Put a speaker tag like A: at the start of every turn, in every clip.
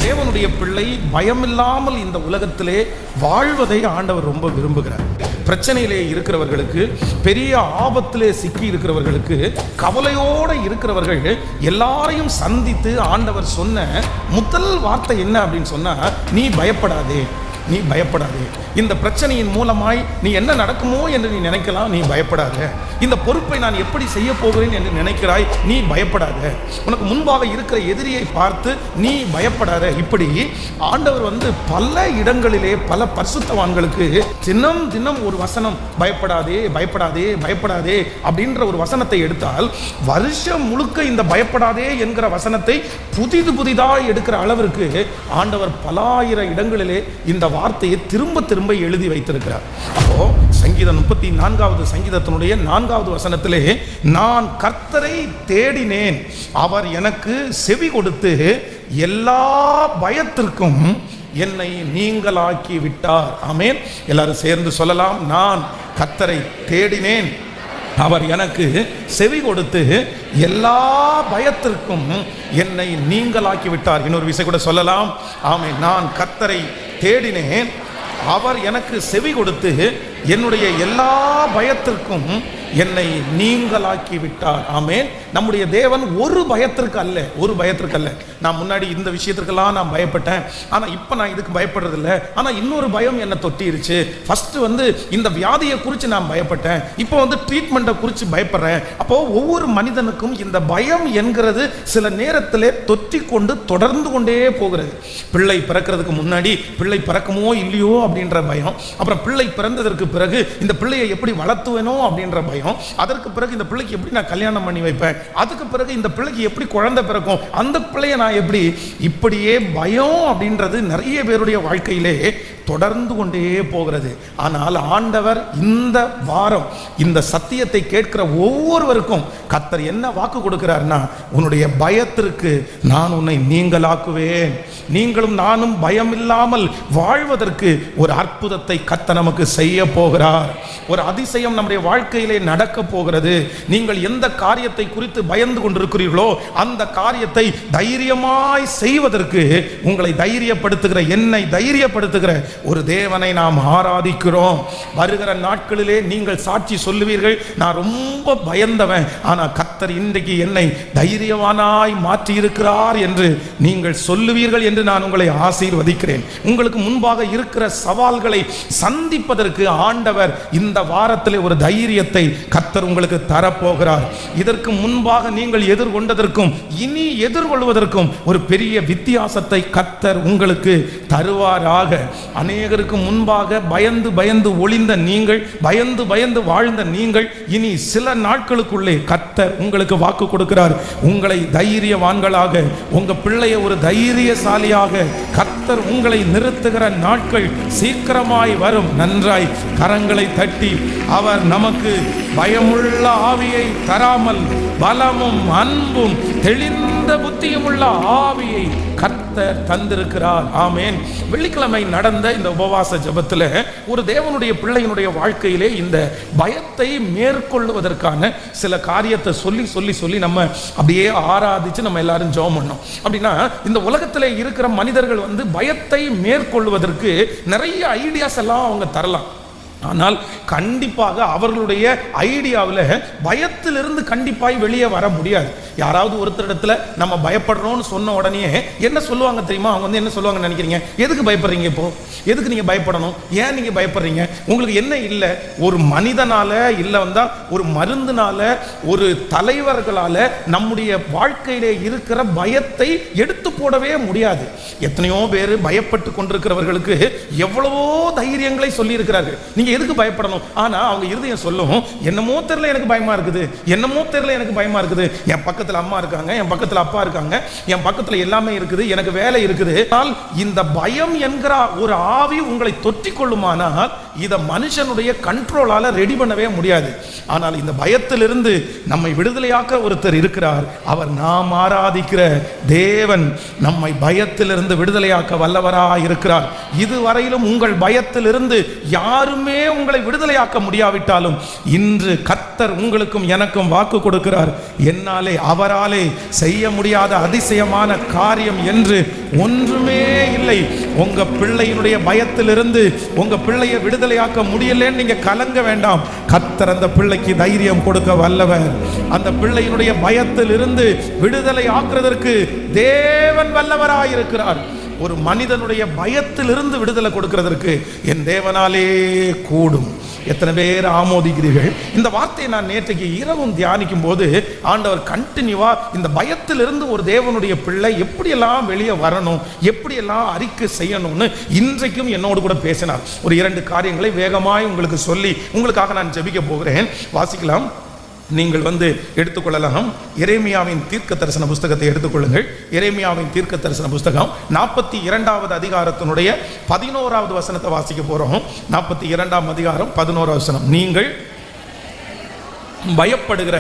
A: தேவனுடைய பிள்ளை பயமில்லாமல் இந்த உலகத்திலே வாழ்வதை ஆண்டவர் ரொம்ப விரும்புகிறார். பிரச்சனையிலே இருக்கிறவர்களுக்கு, பெரிய ஆபத்திலே சிக்கி இருக்கிறவர்களுக்கு, கவலையோடு இருக்கிறவர்கள் எல்லாரையும் சந்தித்து ஆண்டவர் சொன்ன முதல் வார்த்தை என்ன அப்படின்னு சொன்னா, நீ பயப்படாதே, நீ பயப்படாதே. இந்த பிரச்சனையின் மூலமாய் நீ என்ன நடக்குமோ என்று நீ நினைக்கலாம், நீ பயப்படாத. இந்த பொறுப்பை நான் எப்படி செய்ய போகிறேன் என்று நினைக்கிறாய், நீ பயப்படாத. உனக்கு முன்பாக இருக்கிற எதிரியை பார்த்து நீ பயப்படாத. இப்படி ஆண்டவர் பல இடங்களிலே பல பரிசுத்தவான்களுக்கு தினம் தினம் ஒரு வசனம், பயப்படாதே பயப்படாதே பயப்படாதே அப்படின்ற ஒரு வசனத்தை எடுத்தால் வருஷம் முழுக்க இந்த பயப்படாதே என்கிற வசனத்தை புதிதாக எடுக்கிற அளவிற்கு ஆண்டவர் பலாயிரம் இடங்களிலே இந்த வார்த்தையை திரும்ப திரும்ப எழுதி வைத்திருக்கிறார். அப்போ சங்கீதம் 34வது சங்கீதத்தினுடைய 4வது வசனத்திலே, நான் கர்த்தரை தேடினேன், அவர் எனக்கு செவி கொடுத்து எல்லா பயத்திற்கும் என்னை நீங்களாக்கி விட்டார். ஆமென். எல்லாரும் சேர்ந்து சொல்லலாம், நான் கர்த்தரை தேடினேன், அவர் எனக்கு செவி கொடுத்து எல்லா பயத்திற்கும் என்னை நீங்களாக்கி விட்டார். இன்னொரு விஷயம் கூட சொல்லலாம், ஆமென். நான் கர்த்தரை தேடினேன், அவர் எனக்கு செவி கொடுத்து என்னுடைய எல்லா பயத்திற்கும் என்னை நீங்களாக்கி விட்டார். ஆமென். நம்முடைய தேவன் ஒரு பயத்திற்கு அல்ல, ஒரு பயத்திற்கு அல்ல. நான் முன்னாடி இந்த விஷயத்திற்கெல்லாம் நான் பயப்பட்டேன், ஆனால் இப்போ நான் இதுக்கு பயப்படுறதில்ல. ஆனால் இன்னொரு பயம் என்னை தொட்டிருச்சு. ஃபஸ்ட்டு இந்த வியாதியை குறித்து நான் பயப்பட்டேன், இப்போ ட்ரீட்மெண்ட்டை குறித்து பயப்படுறேன். அப்போது ஒவ்வொரு மனிதனுக்கும் இந்த பயம் என்கிறது சில நேரத்திலே தொற்றி கொண்டு தொடர்ந்து கொண்டே போகிறது. பிள்ளை பிறக்கிறதுக்கு முன்னாடி பிள்ளை பிறக்குமோ இல்லையோ அப்படின்ற பயம், அப்புறம் பிள்ளை பிறந்ததற்கு பிறகு இந்த பிள்ளையை எப்படி வளர்த்துவேனோ அப்படின்ற பயம், அதற்கு பிறகு இந்த பிள்ளைக்கு எப்படி நான் கல்யாணம் பண்ணி வைப்பேன், அதுக்கு பிறகு இந்த பிள்ளைக்கு எப்படி குழந்தை பிறக்கும், அந்த பிள்ளையை நான் எப்படி, இப்படியே பயம் அப்படின்றது நிறைய பேருடைய வாழ்க்கையிலே தொடர்ந்து கொண்டே போகிறது. ஆனால் ஆண்டவர் இந்த வாரம் இந்த சத்தியத்தை கேட்கிற ஒவ்வொருவருக்கும் கர்த்தர் என்ன வாக்கு கொடுக்கிறார்னா, உன்னுடைய பயத்திற்கு நான் உன்னை நீங்களாக்குவேன், நீங்களும் நானும் பயமில்லாமல் வாழ்வதற்கு ஒரு அற்புதத்தை கர்த்தர் நமக்கு செய்ய போகிறார். ஒரு அதிசயம் நம்முடைய வாழ்க்கையிலே நடக்க போகிறது. நீங்கள் எந்த காரியத்தை குறித்து பயந்து கொண்டிருக்கிறீர்களோ அந்த காரியத்தை தைரியமாய் செய்வதற்கு உங்களை தைரியப்படுத்துகிற, என்னை தைரியப்படுத்துகிற ஒரு தேவனை நாம் ஆராதிக்கிறோம். வருகிற நாட்களிலே நீங்கள் சாட்சி சொல்லுவீர்கள், நான் ரொம்ப பயந்தவன், ஆனால் கர்த்தர் இன்றைக்கு என்னை தைரியவானாய் மாற்றி இருக்கிறார் என்று நீங்கள் சொல்லுவீர்கள் என்று நான் உங்களை ஆசீர்வதிக்கிறேன். உங்களுக்கு முன்பாக இருக்கிற சவால்களை சந்திப்பதற்கு ஆண்டவர் இந்த வாரத்திலே ஒரு தைரியத்தை கர்த்தர் உங்களுக்கு தரப்போகிறார். இதற்கு முன்பாக நீங்கள் எதிர்கொண்டதற்கும் இனி எதிர்கொள்வதற்கும் ஒரு பெரிய வித்தியாசத்தை கர்த்தர் உங்களுக்கு தருவாராக. அநேகருக்கு முன்பாக பயந்து பயந்து ஒளிந்த நீங்கள், பயந்து பயந்து வாழ்ந்த நீங்கள், இனி சில நாட்களுக்குள்ளே கர்த்தர் உங்களுக்கு வாக்கு கொடுக்கிறார். உங்களை தைரியவான்களாக, உங்க பிள்ளையை ஒரு தைரியசாலியாக கர்த்தர் உங்களை நிறுத்துகிற நாட்கள் சீக்கிரமாய் வரும். நன்றாய் கரங்களை தட்டி, அவர் நமக்கு பயமுள்ள ஆவியை தராமல் பலமும் அன்பும் தெளிந்த புத்தியும் உள்ள ஆவியை கர்த்தர் தந்திருக்கிறார். ஆமென். வெள்ளிக்கிழமை நடந்த இந்த உபவாச ஜெபத்தில் ஒரு தேவனுடைய பிள்ளையினுடைய வாழ்க்கையிலே இந்த பயத்தை மேற்கொள்வதற்கான சில காரியத்தை சொல்லி சொல்லி சொல்லி நம்ம அப்படியே ஆராதிச்சு நம்ம எல்லாரும் ஜெபம் பண்ணோம். அப்படின்னா இந்த உலகத்திலே இருக்கிற மனிதர்கள் பயத்தை மேற்கொள்வதற்கு நிறைய ஐடியாஸ் எல்லாம் அவங்க தரலாம். ஆனால் கண்டிப்பாக அவர்களுடைய ஐடியாவில் பயத்திலிருந்து கண்டிப்பாக வெளியே வர முடியாது. யாராவது ஒருத்தரிடத்துல நம்ம பயப்படுறோம்னு சொன்ன உடனே என்ன சொல்லுவாங்க தெரியுமா? அவங்க என்ன சொல்லுவாங்கன்னு நினைக்கிறீங்க? எதுக்கு பயப்படுறீங்க? இப்போ எதுக்கு நீங்க பயப்படணும்? ஏன் நீங்க பயப்படுறீங்க? உங்களுக்கு என்ன இல்லை? ஒரு மனிதனால இல்லை ஒரு மருந்துனால, ஒரு தலைவர்களால நம்முடைய வாழ்க்கையிலே இருக்கிற பயத்தை எடுத்து போடவே முடியாது. எத்தனையோ பேர் பயப்பட்டு கொண்டிருக்கிறவர்களுக்கு எவ்வளவோ தைரியங்களை சொல்லி இருக்கிறார்கள். நீங்க எதுக்கு பயப்படணும்? ஆனா அவங்க இருதயம் சொல்லும், என்னமோ தெரியல எனக்கு பயமா இருக்குது, என்னமோ தெரியல எனக்கு பயமா இருக்குது. என் பக்கத்துல அம்மா இருக்காங்க, என் பக்கத்துல அப்பா இருக்காங்க, என் பக்கத்துல எல்லாமே இருக்குது, எனக்கு வேலை இருக்குது. ஆனால் இந்த பயம் என்கிற ஒரு ஆவி உங்களை தொற்றிக் கொள்ளுமானால் இதை மனுஷனுடைய கண்ட்ரோலால ரெடி பண்ணவே முடியாது. ஆனால் இந்த பயத்திலிருந்து நம்மை விடுதலையாக்க ஒருத்தர் இருக்கிறார். அவர் நாம் ஆராதிக்கிற தேவன் நம்மை பயத்திலிருந்து விடுதலையாக்க வல்லவராய் இருக்கிறார். இதுவரையிலும் உங்கள் பயத்திலிருந்து யாருமே உங்களை விடுதலையாக்க முடியாவிட்டாலும் இன்று கர்த்தர் உங்களுக்கும் எனக்கும் வாக்கு கொடுக்கிறார். என்னாலே அவராலே செய்ய முடியாத அதிசயமான காரியம் என்று ஒன்றுமே இல்லை. உங்க பிள்ளையினுடைய பயத்திலிருந்து உங்க பிள்ளையை விடுதலையாக்க முடியலன்னு நீங்க கலங்க வேண்டாம். கர்த்தர் அந்த பிள்ளைக்கு தைரியம் கொடுக்க வல்லவர். அந்த பிள்ளையினுடைய பயத்திலிருந்து விடுதலை ஆக்குறதற்கு தேவன் வல்லவராயிருக்கிறார். ஒரு மனிதனுடைய பயத்திலிருந்து விடுதலை கொடுக்கிறதற்கு என் தேவனாலே கூடும். எத்தனை பேர் ஆமோதிக்கிறீர்கள்? இந்த வார்த்தையை நான் நேற்றைக்கு இரவும் தியானிக்கும் போது ஆண்டவர் கண்டினியூவா இந்த பயத்திலிருந்து ஒரு தேவனுடைய பிள்ளை எப்படியெல்லாம் வெளியே வரணும், எப்படியெல்லாம் அறிக்கை செய்யணும்னு இன்றைக்கும் என்னோடு கூட பேசினார். ஒரு 2 காரியங்களை வேகமாய் உங்களுக்கு சொல்லி உங்களுக்காக நான் ஜெபிக்க போகிறேன். வாசிக்கலாம். நீங்கள் எடுத்துக்கொள்ளலாம். எரேமியாவின் தீர்க்க தரிசன புஸ்தகத்தை எடுத்துக்கொள்ளுங்கள். எரேமியாவின் தீர்க்க தரிசன புஸ்தகம் 42வது அதிகாரத்தினுடைய 11வது வசனத்தை வாசிக்க போறோம். 42ஆம் அதிகாரம் 11வது வசனம். நீங்கள் பயப்படுகிற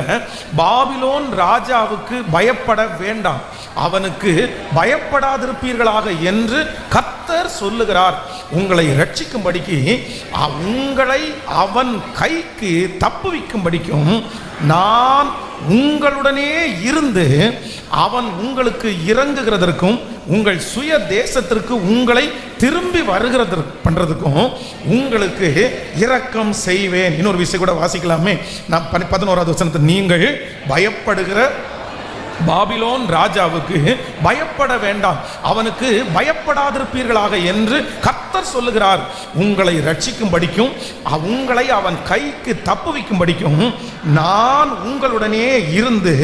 A: பாபிலோன் ராஜாவுக்கு பயப்பட வேண்டாம், அவனுக்கு பயப்படாதிருப்பீர்களாக என்று கர்த்தர் சொல்லுகிறார். உங்களை ரட்சிக்கும்படிக்கு, உங்களை அவன் கைக்கு தப்புவிக்கும்படிக்கும் நான் உங்களுடனே இருந்து அவன் உங்களுக்கு இறங்குகிறதற்கும் உங்கள் சுய தேசத்திற்கு உங்களை திரும்பி பண்றதுக்கும் உங்களுக்கு இரக்கம் செய்வேன். இன்னொரு விஷயம் கூட வாசிக்கலாமே. நான் 11வது வசனத்தை, நீங்கள் பயப்படுகிற பாபிலோன் ராஜாவுக்கு பயப்பட வேண்டாம், அவனுக்கு பயப்படாதிருப்பீர்களாக என்று கர்த்தர் சொல்லுகிறார். உங்களை ரட்சிக்கும்படிக்கும் உங்களை அவன் கைக்கு தப்புவிக்கும்படிக்கும் நான் உங்களுடனே இருந்து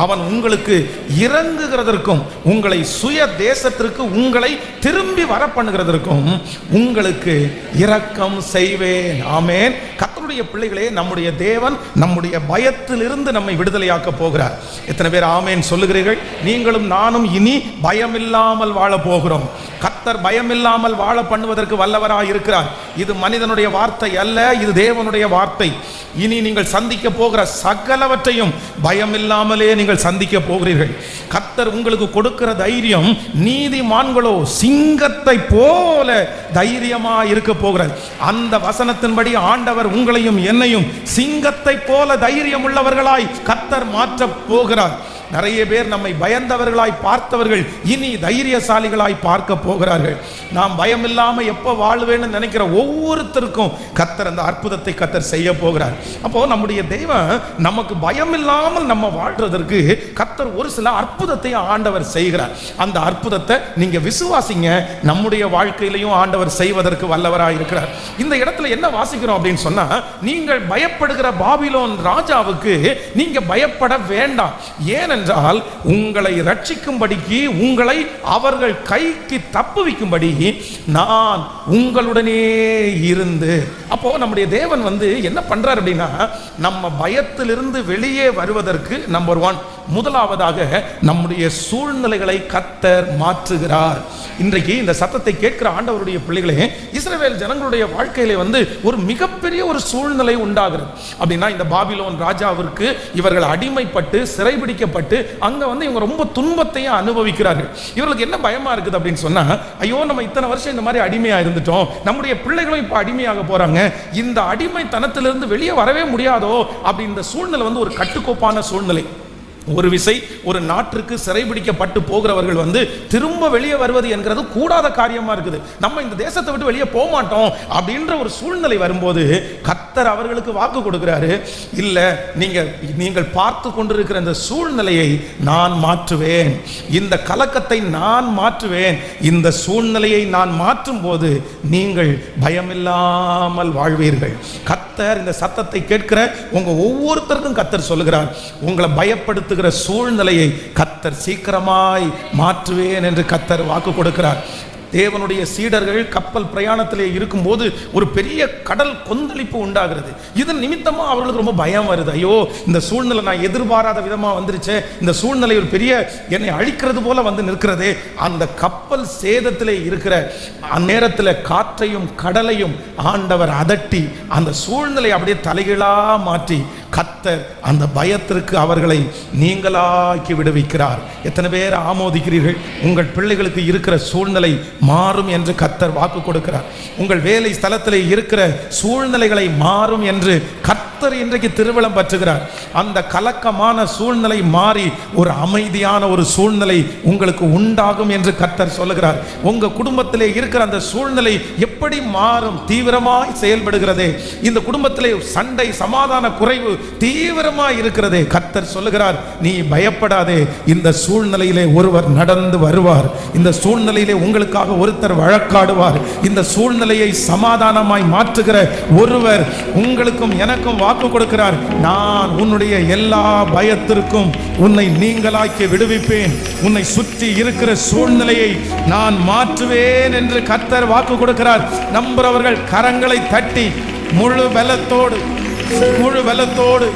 A: அவன் உங்களுக்கு இறங்குகிறதற்கும் உங்களை சுய தேசத்திற்கு உங்களை திரும்பி வர பண்ணுகிறதற்கும் உங்களுக்கு இரக்கம் செய்வேன். ஆமென். கர்த்தருடைய பிள்ளைகளே, நம்முடைய தேவன் நம்முடைய பயத்திலிருந்து நம்மை விடுதலையாக்க போகிறார். எத்தனை பேர் ஆமென் சொல்லுகிறீர்கள்? நீங்களும் நானும் இனி பயமில்லாமல் வாழ போகிறோம். கர்த்தர் பயமில்லாமல் வாழ பண்ணுவதற்கு வல்லவராய் இருக்கிறார். இது மனிதனுடைய வார்த்தை அல்ல, இது தேவனுடைய வார்த்தை. இனி நீங்கள் சந்திக்க போகிற சகலவற்றையும் பயமில்லாமலே நீங்கள் சந்திக்க போகிறீர்கள். கர்த்தர் உங்களுக்கு கொடுக்கிற தைரியம் நீதிமான்களோ சிங்கத்தை போல தைரியமா இருக்க போகிறார். அந்த வசனத்தின்படி ஆண்டவர் உங்களையும் என்னையும் சிங்கத்தை போல தைரியம் உள்ளவர்களாய் கர்த்தர் மாற்ற போகிறார். நிறைய பேர் நம்மை பயந்தவர்களாய் பார்த்தவர்கள் இனி தைரியசாலிகளாய் பார்க்க போகிறார்கள். நாம் பயம் இல்லாம எப்ப வாழ்வேன்னு நினைக்கிற ஒவ்வொருத்தருக்கும் கர்த்தர் அந்த அற்புதத்தை கர்த்தர் செய்ய போகிறார். அப்போ நம்முடைய தெய்வம் நமக்கு பயம் இல்லாமல் நம்ம வாழ்றதற்கு கர்த்தர் ஒரு சில அற்புதத்தை ஆண்டவர் செய்கிறார். அந்த அற்புதத்தை நீங்க விசுவாசிங்க. நம்முடைய வாழ்க்கையிலையும் ஆண்டவர் செய்வதற்கு வல்லவராய் இருக்கிறார். இந்த இடத்துல என்ன வாசிக்கிறோம் அப்படின்னு சொன்னா, நீங்கள் பயப்படுகிற பாபிலோன் ராஜாவுக்கு நீங்க பயப்பட வேண்டாம். ஏன் என்றால் உங்களை ரட்சிக்கும்படிக்கு, உங்களை அவர்கள் கைக்கு தப்புவிக்கும்படி நான் உங்களுடனே இருந்து. அப்போ நம்முடைய தேவன் என்ன பண்றார் அப்படின்னா, நம்ம பயத்திலிருந்து வெளியே வருவதற்கு நம்பர் 1, முதலாவதாக நம்முடைய சூழ்நிலைகளை கர்த்தர் மாற்றுகிறார். இன்றைக்கு இந்த சத்தத்தை கேட்கிற ஆண்டவருடைய பிள்ளைகளே, இஸ்ரவேல் ஜனங்களுடைய வாழ்க்கையிலே ஒரு மிகப்பெரிய ஒரு சூழ்நிலை உண்டாகிறது. அப்படின்னா இந்த பாபிலோன் ராஜாவிற்கு இவர்கள் அடிமைப்பட்டு சிறைபிடிக்கப்பட்டு அங்க இவங்க ரொம்ப துன்பத்தையும் அனுபவிக்கிறார்கள். இவர்களுக்கு என்ன பயமா இருக்குது அப்படின்னு சொன்னா, ஐயோ நம்ம இத்தனை வருஷம் இந்த மாதிரி அடிமையா இருந்துட்டோம், நம்முடைய பிள்ளைகளும் இப்ப அடிமையாக போறாங்க, இந்த அடிமைத்தனத்திலிருந்து வெளியே வரவே முடியாதோ அப்படின்ற சூழ்நிலை ஒரு கட்டுக்கோப்பான சூழ்நிலை. ஒரு விசை ஒரு நாட்டிற்கு சிறைபிடிக்கப்பட்டு போகிறவர்கள் திரும்ப வெளியே வருவது என்கிறது கூடாத காரியமா இருக்குது. நம்ம இந்த தேசத்தை விட்டு வெளியே போக மாட்டோம் அப்படின்ற ஒரு சூழ்நிலை வரும்போது கர்த்தர் அவர்களுக்கு வாக்கு கொடுக்கிறாரு, இல்ல நீங்கள் பார்த்து கொண்டிருக்கிற இந்த சூழ்நிலையை நான் மாற்றுவேன், இந்த கலக்கத்தை நான் மாற்றுவேன், இந்த சூழ்நிலையை நான் மாற்றும் போது நீங்கள் பயமில்லாமல் வாழ்வீர்கள். கர்த்தர் இந்த சத்தத்தை கேட்கிற உங்க ஒவ்வொருத்தருக்கும் கர்த்தர் சொல்லுகிறார், உங்களை பயப்படுத்த சூழ்நிலையை கர்த்தர் சீக்கிரமாய் மாற்றுவேன் என்று கர்த்தர் வாக்கு கொடுக்கிறார். தேவனுடைய சீடர்கள் கப்பல் பிரயாணத்திலே இருக்கும்போது ஒரு பெரிய கடல் கொந்தளிப்பு உண்டாகிறது. இதன் நிமித்தமா அவர்களுக்கு ரொம்ப பயம் வருது. ஐயோ இந்த சூழ்நிலை நான் எதிர்பாராத விதமா வந்துருச்சே, இந்த சூழ்நிலை ஒரு பெரிய என்னை அழிக்கிறது போல நிற்கிறதே. அந்த கப்பல் சேதத்திலே இருக்கிற நேரத்தில் காற்றையும் கடலையும் ஆண்டவர் அதட்டி அந்த சூழ்நிலை அப்படியே தலைகீழா மாற்றி கர்த்தர் அந்த பயத்திற்கு அவர்களை நீங்களாக்கி விடுவிக்கிறார். எத்தனை பேர் ஆமோதிக்கிறீர்கள்? உங்கள் பிள்ளைகளுக்கு இருக்கிற சூழ்நிலை மாறும் என்று கர்த்தர் வாக்கு கொடுக்கிறார். உங்கள் வேலை ஸ்தலத்தில் இருக்கிற சூழ்நிலைகளை மாறும் என்று கர்த்தர் கர்த்தர் இன்றைக்கு திருவிழம் பற்றுகிறார். அந்த கலக்கமான சூழ்நிலை மாறி ஒரு அமைதியான ஒரு சூழ்நிலை உங்களுக்கு உண்டாகும் என்று கர்த்தர் சொல்லுகிறார். உங்க குடும்பத்திலே இருக்கிற அந்த சூழ்நிலை எப்படி மாறும்? தீவிரமாய் செயல்படுகிறதே. இந்த குடும்பத்திலே சண்டை சமாதான குறைவு தீவிரமாய் இருக்கிறதே. கர்த்தர் சொல்லுகிறார், நீ பயப்படாதே, இந்த சூழ்நிலையிலே ஒருவர் நடந்து வருவார். இந்த சூழ்நிலையிலே உங்களுக்காக ஒருத்தர் வழக்காடுவார். இந்த சூழ்நிலையை சமாதானமாய் மாற்றுகிற ஒருவர் உங்களுக்கும் எனக்கும் வாக்கு கொடுக்கிறார். நான் உன்னுடைய எல்லா பயத்திற்கும் உன்னை நீங்களாக்கி விடுவிப்பேன். உன்னை சுற்றி இருக்கிற சூழ்நிலையை நான் மாற்றுவேன் என்று கர்த்தர் வாக்கு கொடுக்கிறார். நம்புறவர்கள் கரங்களை தட்டி முழு பலத்தோடு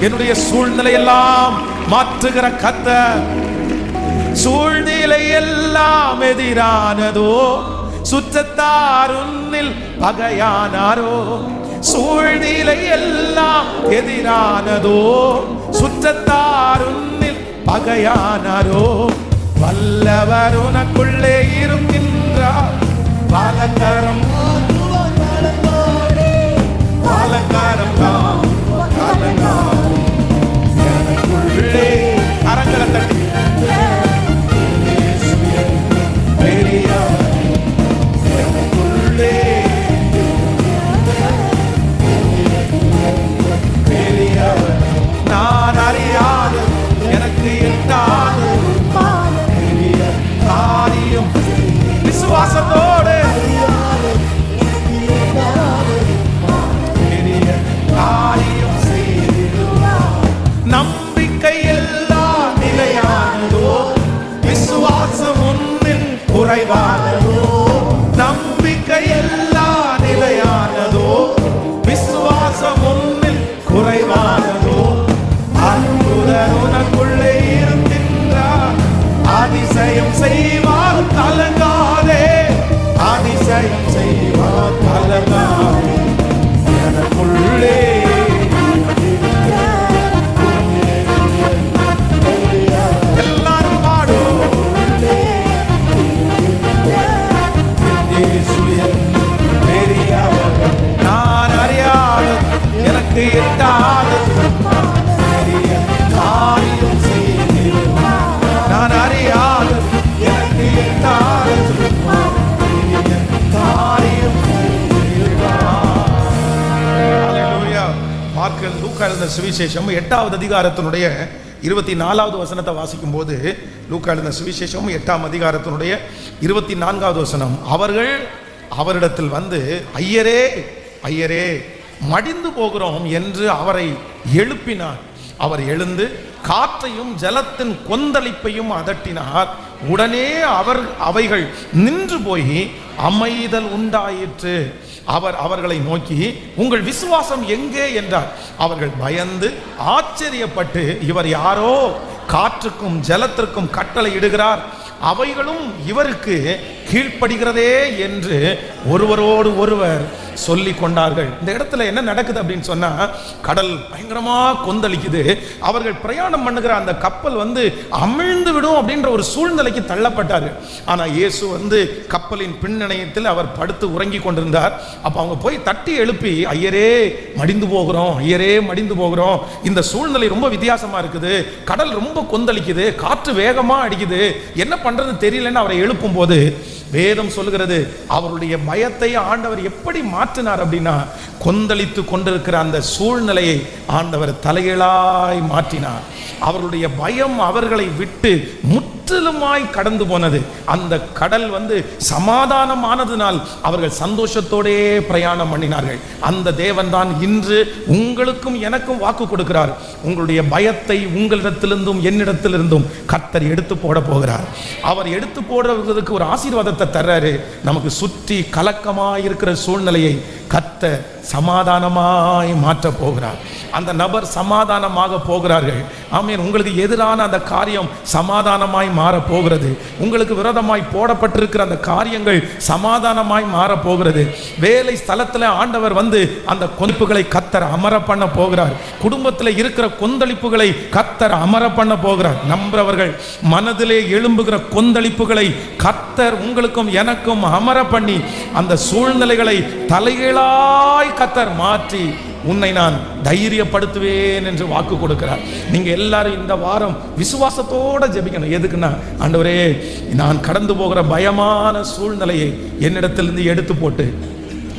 A: என்னுடைய சூழ்நிலை எல்லாம் மாற்றுகிற கர்த்தர். சூழ்நிலை எல்லாம் எதிரானதோ, சுற்றத்தார் உன்னில் பகையானாரோ. சூழ்நிலை எல்லாம் எதிரானதோ, சுற்றத்தார் உன்னில் பகையானாரோ. வல்லவர் உனக்குள்ளே இருக்கின்றார். பாலக்காரம் எனக்குள்ளே கரங்களை தட்டி நான் அறியாத எனக்கு எட்டாத காரியம் விசுவாசத்தோடு காரியம் செய்திடுவார். நம்பிக்கை எல்லாம் நிலையானதோ, விசுவாசம் ஒன்றில் குறைவானதோ. நம்பிக்கை எல்லாம் நிலையானதோ, விசுவாசம் ஒன்றில் குறைவானதோ. அற்புதர் உனக்குள்ளே இருக்கின்றார். அதிசயம் செய்வார் கலங்காதே, அதிசயம் செய்வார் கலங்காதே. எனக்குள்ளே எல்லாரும் பாடும். நான் அறியாத எனக்கு எட்டாத காரியம் செய்திடுவார். நான் அறியாத எனக்கு எட்டாத காரியம் செய்திடுவார். ஹல்லேலூயா. மார்க்கு லூக்கா எழுதின சுவிசேஷம் 8வது அதிகாரத்தினுடைய 24வது வசனத்தை வாசிக்கும் போது, லூக்கா எழுதின சுவிசேஷம் 8ஆம் அதிகாரத்தினுடைய 24வது வசனம், அவர்கள் அவரிடத்தில் வந்து, ஐயரே ஐயரே மடிந்து போகிறோம் என்று அவரை எழுப்பினார். அவர் எழுந்து காற்றையும் ஜலத்தின் கொந்தளிப்பையும் அதட்டினார். உடனே அவைகள் நின்று போய் அமைதல் உண்டாயிற்று. அவர் அவர்களை நோக்கி, உங்கள் விசுவாசம் எங்கே என்றார். அவர்கள் பயந்து ஆச்சரியப்பட்டு, இவர் யாரோ காற்றுக்கும் ஜலத்திற்கும் கட்டளை இடுகிறார், அவைகளும் இவருக்கு கீழ்ப்படுகிறதே என்று ஒருவரோடு ஒருவர் சொல்லி கொண்டார்கள். இந்த இடத்துல என்ன நடக்குது அப்படின்னு சொன்னா, கடல் பயங்கரமா கொந்தளிக்குது. அவர்கள் பிரயாணம் பண்ணுகிற அந்த கப்பல் வந்து அமிழ்ந்து விடும் அப்படின்ற ஒரு சூழ்நிலைக்கு தள்ளப்பட்டார்கள். ஆனா இயேசு வந்து கப்பலின் பின்னணியத்தில் அவர் படுத்து உறங்கி கொண்டிருந்தார். அப்ப அவங்க போய் தட்டி எழுப்பி, ஐயரே மடிந்து போகிறோம், ஐயரே மடிந்து போகிறோம், இந்த சூழ்நிலை ரொம்ப வித்தியாசமா இருக்குது, கடல் ரொம்ப கொந்தளிக்குது, காற்று வேகமா அடிக்குது, என்ன பண்றது தெரியலன்னு அவரை எழுப்பும் போது வேதம் சொல்லுகிறது, அவருடைய பயத்தை ஆண்டவர் எப்படி மாற்றினார் அப்படின்னா, கொந்தளித்து கொண்டிருக்கிற அந்த சூழ்நிலையை ஆண்டவர் தலைகீழாய் மாற்றினார். அவருடைய பயம் அவர்களை விட்டு முற்றிலுமாய் கடந்து போனது. அந்த கடல் வந்து சமாதானமானதினால் அவர்கள் சந்தோஷத்தோடே பிரயாணம் பண்ணினார்கள். அந்த தேவன் தான் இன்று உங்களுக்கும் எனக்கும் வாக்கு கொடுக்கிறார். உங்களுடைய பயத்தை உங்களிடத்திலிருந்தும் என்னிடத்திலிருந்தும் கர்த்தர் எடுத்து போட போகிறார். அவர் எடுத்து போடுறதுக்கு ஒரு ஆசீர்வாதத்தை தர்றாரு. நமக்கு சுற்றி கலக்கமாய் இருக்கிற சூழ்நிலையை கர்த்தர் சமாதானமாய் மாற்ற போகிறார். அந்த நபர் சமாதானமாக போகிறார்கள். ஆமென். உங்களுக்கு எதிரான அந்த காரியம் சமாதானமாய் மாற போகிறது. உங்களுக்கு விரோதமாய் போடப்பட்டிருக்கிற அந்த காரியங்கள் சமாதானமாய் மாற போகிறது. வேலை ஸ்தலத்தில் ஆண்டவர் வந்து அந்த கொந்தளிப்புகளை கர்த்தர் அமர பண்ண போகிறார். குடும்பத்தில் இருக்கிற கொந்தளிப்புகளை கர்த்தர் அமர பண்ண போகிறார். நம்புறவர்கள் மனதிலே எழும்புகிற கொந்தளிப்புகளை கர்த்தர் உங்களுக்கும் எனக்கும் அமர பண்ணி அந்த சூழ்நிலைகளை தலைகீழ தலைகளாய் கர்த்தர் மாற்றி உன்னை நான் தைரியப்படுத்துவேன் என்று வாக்கு கொடுக்கிறார். நீங்க எல்லாரும் இந்த வாரம் விசுவாசத்தோட ஜெபிக்கணும். எதுக்குன்னா, ஆண்டவரே, நான் கடந்து போகிற பயமான சூழ்நிலையை என்னிடத்திலிருந்து எடுத்து போட்டு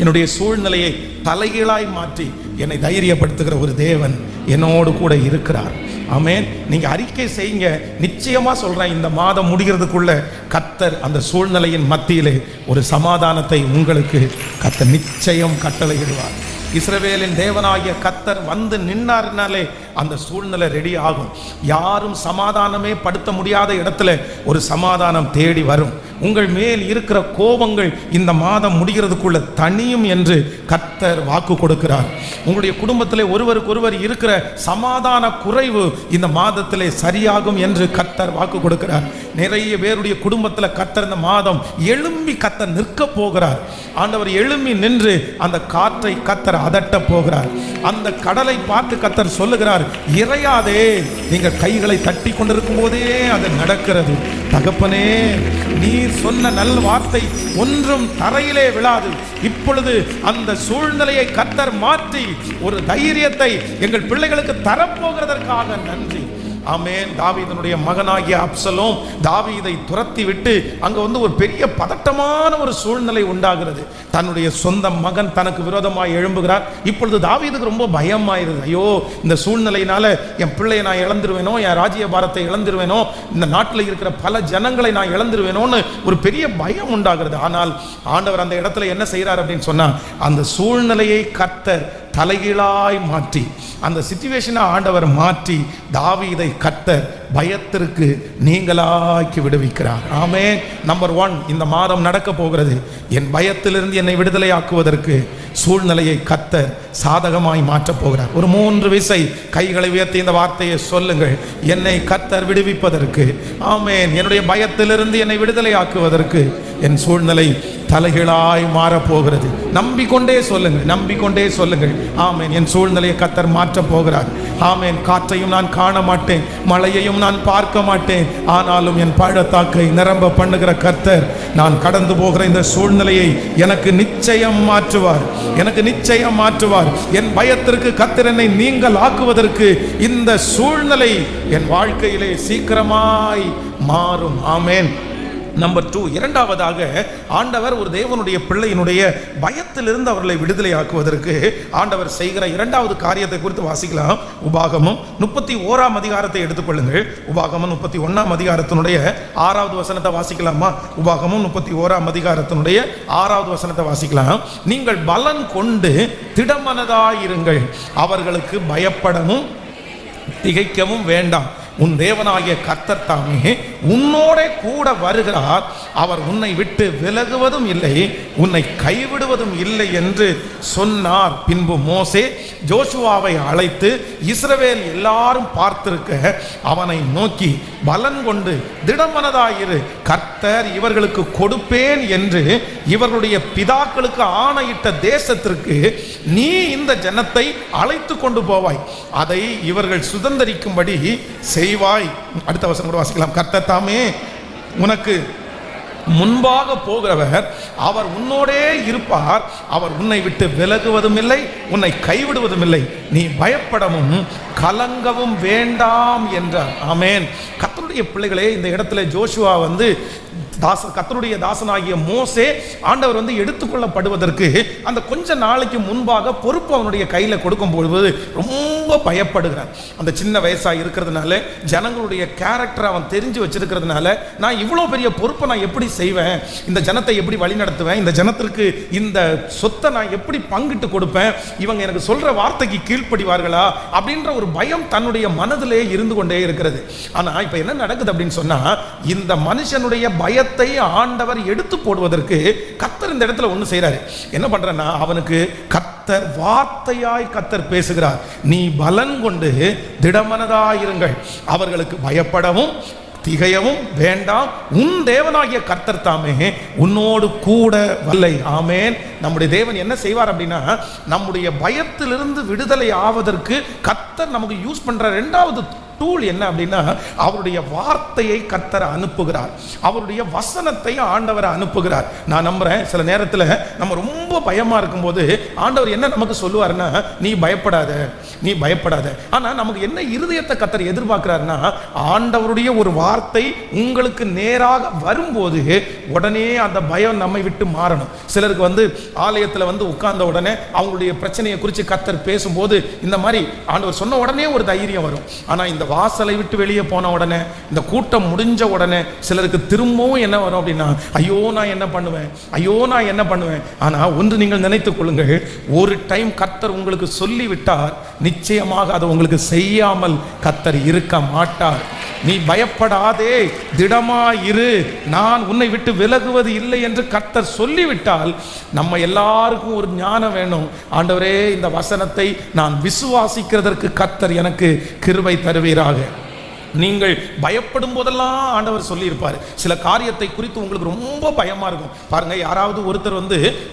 A: என்னுடைய சூழ்நிலையை தலைகீழாய் மாற்றி என்னை தைரியப்படுத்துகிற ஒரு தேவன் என்னோடு கூட இருக்கிறார். ஆமென். நீங்க அறிக்கை செய்யுங்க. நிச்சயமா சொல்றேன், இந்த மாதம் முடிகிறதுக்குள்ள கர்த்தர் அந்த சூழ்நிலையின் மத்தியிலே ஒரு சமாதானத்தை உங்களுக்கு கர்த்தர் நிச்சயம் கட்டளையிடுவார். இஸ்ரவேலின் தேவனாகிய கர்த்தர் வந்து நின்னார்னாலே அந்த சூழ்நிலை ரெடி ஆகும். யாரும் சமாதானமே படுத்த முடியாத இடத்துல ஒரு சமாதானம் தேடி வரும். உங்கள் மேல் இருக்கிற கோபங்கள் இந்த மாதம் முடிகிறதுக்குள்ள தனியும் என்று கர்த்தர் வாக்கு கொடுக்கிறார். உங்களுடைய குடும்பத்திலே ஒருவருக்கொருவர் இருக்கிற சமாதான குறைவு இந்த மாதத்திலே சரியாகும் என்று கர்த்தர் வாக்கு கொடுக்கிறார். நிறைய பேருடைய குடும்பத்தில் கர்த்தர் இந்த மாதம் எழும்பி கர்த்தர் நிற்க போகிறார். ஆண்டவர் எழும்பி நின்று அந்த காற்றை கர்த்தர் அதட்ட போகிறார். அந்த கடலை பார்த்து கர்த்தர் சொல்லுகிறார், இறையாதே. நீங்கள் கைகளை தட்டி கொண்டிருக்கும் போதே அது நடக்கிறது. தகப்பனே, நீர் சொன்ன நல் வார்த்தை ஒன்றும் தரையிலே விழாது. இப்பொழுது அந்த சூழ்நிலையை கர்த்தர் மாற்றி ஒரு தைரியத்தை எங்கள் பிள்ளைகளுக்கு தரப்போகிறதற்காக நன்றி. ஆமென். தாவீதனுடைய மகனாகிய அப்சலோம் தாவீதை துரத்தி விட்டு அங்க ஒரு பெரிய பதட்டமான ஒரு சூழ்நிலை உண்டாகிறது. தன்னுடைய சொந்த மகன் தனக்கு விரோதமாய் எழும்புகிறார். இப்பொழுது தாவீதுக்கு ரொம்ப பயமாயிருது. ஐயோ, இந்த சூழ்நிலையினால என் பிள்ளையை நான் இழந்துருவேனோ, என் ராஜ்ய பாரத்தை இழந்துருவேனோ, இந்த நாட்டில் இருக்கிற பல ஜனங்களை நான் இழந்துருவேனோன்னு ஒரு பெரிய பயம் உண்டாகிறது. ஆனால் ஆண்டவர் அந்த இடத்துல என்ன செய்கிறார் அப்படின்னு சொன்னா, அந்த சூழ்நிலையை கர்த்தர் தலைகீழாய் மாற்றி, அந்த சிச்சுவேஷனை ஆண்டவர் மாற்றி தாவீதை கர்த்தர் பயத்திற்கு நீங்களாக்கி விடுவிக்கிறார். ஆமென். நம்பர் 1, இந்த மாதம் நடக்க போகிறது. என் பயத்திலிருந்து என்னை விடுதலை ஆக்குவதற்கு சூழ்நிலையை கர்த்தர் சாதகமாய் மாற்றப் போகிறார். ஒரு 3 விசை கைகளை உயர்த்தி இந்த வார்த்தையை சொல்லுங்கள். என்னை கர்த்தர் விடுவிப்பதற்கு, ஆமென், என்னுடைய பயத்திலிருந்து என்னை விடுதலை ஆக்குவதற்கு என் சூழ்நிலை தலைகளாய் மாறப்போகிறது. நம்பிக்கொண்டே சொல்லுங்கள், நம்பிக்கொண்டே சொல்லுங்கள். ஆமென். என் சூழ்நிலையை கர்த்தர் மாற்றப் போகிறார். ஆமென். காற்றையும் நான் காண மாட்டேன், மழையையும் நான் பார்க்க மாட்டேன். ஆனாலும் என் பள்ளத்தாக்கை நிரம்ப பண்ணுகிற கர்த்தர் நான் கடந்து போகிற இந்த சூழ்நிலையை எனக்கு நிச்சயம் மாற்றுவார், எனக்கு நிச்சயம் மாற்றுவார். என் பயத்திற்கு கர்த்தர் என்னை நீங்கள் ஆக்குவதற்கு இந்த சூழ்நிலை என் வாழ்க்கையிலே சீக்கிரமாய் மாறும். ஆமென். நம்பர் 2, இரண்டாவதாக ஆண்டவர் ஒரு தேவனுடைய பிள்ளையினுடைய பயத்திலிருந்து அவர்களை விடுதலை ஆக்குவதற்கு ஆண்டவர் செய்கிற இரண்டாவது காரியத்தை குறித்து வாசிக்கலாம். உபாகமம் 31ஆம் அதிகாரத்தை எடுத்துக்கொள்ளுங்கள். உபாகமம் 31ஆம் அதிகாரத்தினுடைய 6வது வசனத்தை வாசிக்கலாமா? உபாகமம் 31ஆம் அதிகாரத்தினுடைய 6வது வசனத்தை வாசிக்கலாம். நீங்கள் பலன் கொண்டு திடமனதாயிருங்கள், அவர்களுக்கு பயப்படவும் திகைக்கவும் வேண்டாம். உன் தேவனாகிய கர்த்தர் தாமே உன்னோட கூட வருகிறார். அவர் உன்னை விட்டு விலகுவதும் இல்லை, உன்னை கைவிடுவதும் இல்லை என்று சொன்னார். பின்பு மோசே ஜோசுவாவை அழைத்து இஸ்ரவேல் எல்லாரும் பார்த்திருக்க அவனை நோக்கி, பலன் கொண்டு திடமனதாயிரு, கர்த்தர் இவர்களுக்கு கொடுப்பேன் என்று இவர்களுடைய பிதாக்களுக்கு ஆணையிட்ட தேசத்திற்கு நீ இந்த ஜனத்தை அழைத்து கொண்டு போவாய், அதை இவர்கள் சுதந்தரிக்கும்படி செய்வாய். அடுத்த வசனம் கூட வாசிக்கலாம். கர்த்தர் தாமே உனக்கு முன்பாக போகிறவர், அவர் உன்னோடே இருப்பார். அவர் உன்னை விட்டு விலகுவதும் இல்லை, உன்னை கைவிடுவதும் இல்லை. நீ பயப்படவும் கலங்கவும் வேண்டாம் என்றார். ஆமென். கர்த்தருடைய பிள்ளைகளே, இந்த இடத்துல ஜோஷுவா கர்த்தருடைய தாசனாகிய மோசே ஆண்டவர் எடுத்துக்கொள்ளப்படுவதற்கு அந்த கொஞ்ச நாளைக்கு முன்பாக பொறுப்பு அவனுடைய கையில கொடுக்கும் பொழுது ரொம்ப பயப்படுகிறான். அந்த சின்ன வயசா இருக்கிறதுனால, ஜனங்களுடைய கேரக்டர் அவன் தெரிஞ்சு வச்சிருக்கிறதுனால, நான் இவ்வளவு பெரிய பொறுப்பை நான் எப்படி செய்வேன், இந்த ஜனத்தை எப்படி வழி நடத்துவேன், இந்த ஜனத்திற்கு இந்த சொத்தை நான் எப்படி பங்கிட்டு கொடுப்பேன், இவங்க எனக்கு சொல்ற வார்த்தைக்கு கீழ்ப்படிவார்களா அப்படின்ற ஒரு பயம் தன்னுடைய மனதிலே இருந்து கொண்டே இருக்கிறது. ஆனா இப்ப என்ன நடக்குது அப்படின்னு சொன்னா, இந்த மனுஷனுடைய பயத்தை ஆண்டவர் எடுத்து போடுவதற்கு கர்த்தர் இந்த இடத்துல ஒண்ணு செய்யறாரு. என்ன பண்றேன்னா, அவனுக்கு கர்த்தர் வார்த்தையாய் கர்த்தர் பேசுகிறார். நீ பலன் கொண்டு திடமனதாயிருங்கள், அவர்களுக்கு பயப்படவும் திகையவும் வேண்டாம், உன் தேவனாகிய கர்த்தர் தாமே உன்னோடு கூட வல்லை. ஆமென். நம்முடைய தேவன் என்ன செய்வார் அப்படின்னா, நம்முடைய பயத்திலிருந்து விடுதலை ஆவதற்கு கர்த்தர் நமக்கு யூஸ் பண்ற இரண்டாவது டூல் என்ன அப்படின்னா, அவருடைய வார்த்தையை கர்த்தர் அனுப்புகிறார், அவருடைய வசனத்தை ஆண்டவர் அனுப்புகிறார். நான் நம்புறேன் சில நேரத்தில் நம்ம ரொம்ப பயமா இருக்கும்போது ஆண்டவர் என்ன நமக்கு சொல்லுவாருன்னா, நீ பயப்படாத, நீ பயப்படாத. ஆனா நமக்கு என்ன இருதயத்தை கர்த்தர் எதிர்பார்க்கிறாருன்னா, ஆண்டவருடைய ஒரு வார்த்தை உங்களுக்கு நேராக வரும்போது உடனே அந்த பயம் நம்மை விட்டு மாறணும். சிலருக்கு ஆலயத்தில் உட்கார்ந்த உடனே அவங்களுடைய பிரச்சனையை குறித்து கர்த்தர் பேசும்போது இந்த மாதிரி ஆண்டவர் சொன்ன உடனே ஒரு தைரியம் வரும். ஆனா இந்த வாசலை விட்டு வெளியே போன உடனே, இந்த கூட்டம் முடிஞ்ச உடனே சிலருக்கு திரும்பவும் என்ன வரும் அப்படின்னா, ஐயோ நான் என்ன பண்ணுவேன், ஐயோ நான் என்ன பண்ணுவேன். ஆனா ஒன்று நீங்கள் நினைத்துக் கொள்ளுங்கள், ஒரு டைம் கர்த்தர் உங்களுக்கு சொல்லிவிட்டார், நிச்சயமாக அதை உங்களுக்கு செய்யாமல் கர்த்தர் இருக்க மாட்டார். நீ பயப்படாதே, திடமாயிரு, நான் உன்னை விட்டு விலகுவது இல்லை என்று கர்த்தர் சொல்லிவிட்டால் நம்ம எல்லாருக்கும் ஒரு ஞானம் வேணும். ஆண்டவரே, இந்த வசனத்தை நான் விசுவாசிக்கிறதற்கு கர்த்தர் எனக்கு கிருபை தருவீராக. நீங்கள் பயப்படும் போதெல்லாம் ஆண்டவர் சொல்லியிருப்பார். சில காரியத்தை குறித்து உங்களுக்கு ரொம்ப பயமா இருக்கும் பாருங்க. யாராவது ஒருத்தர்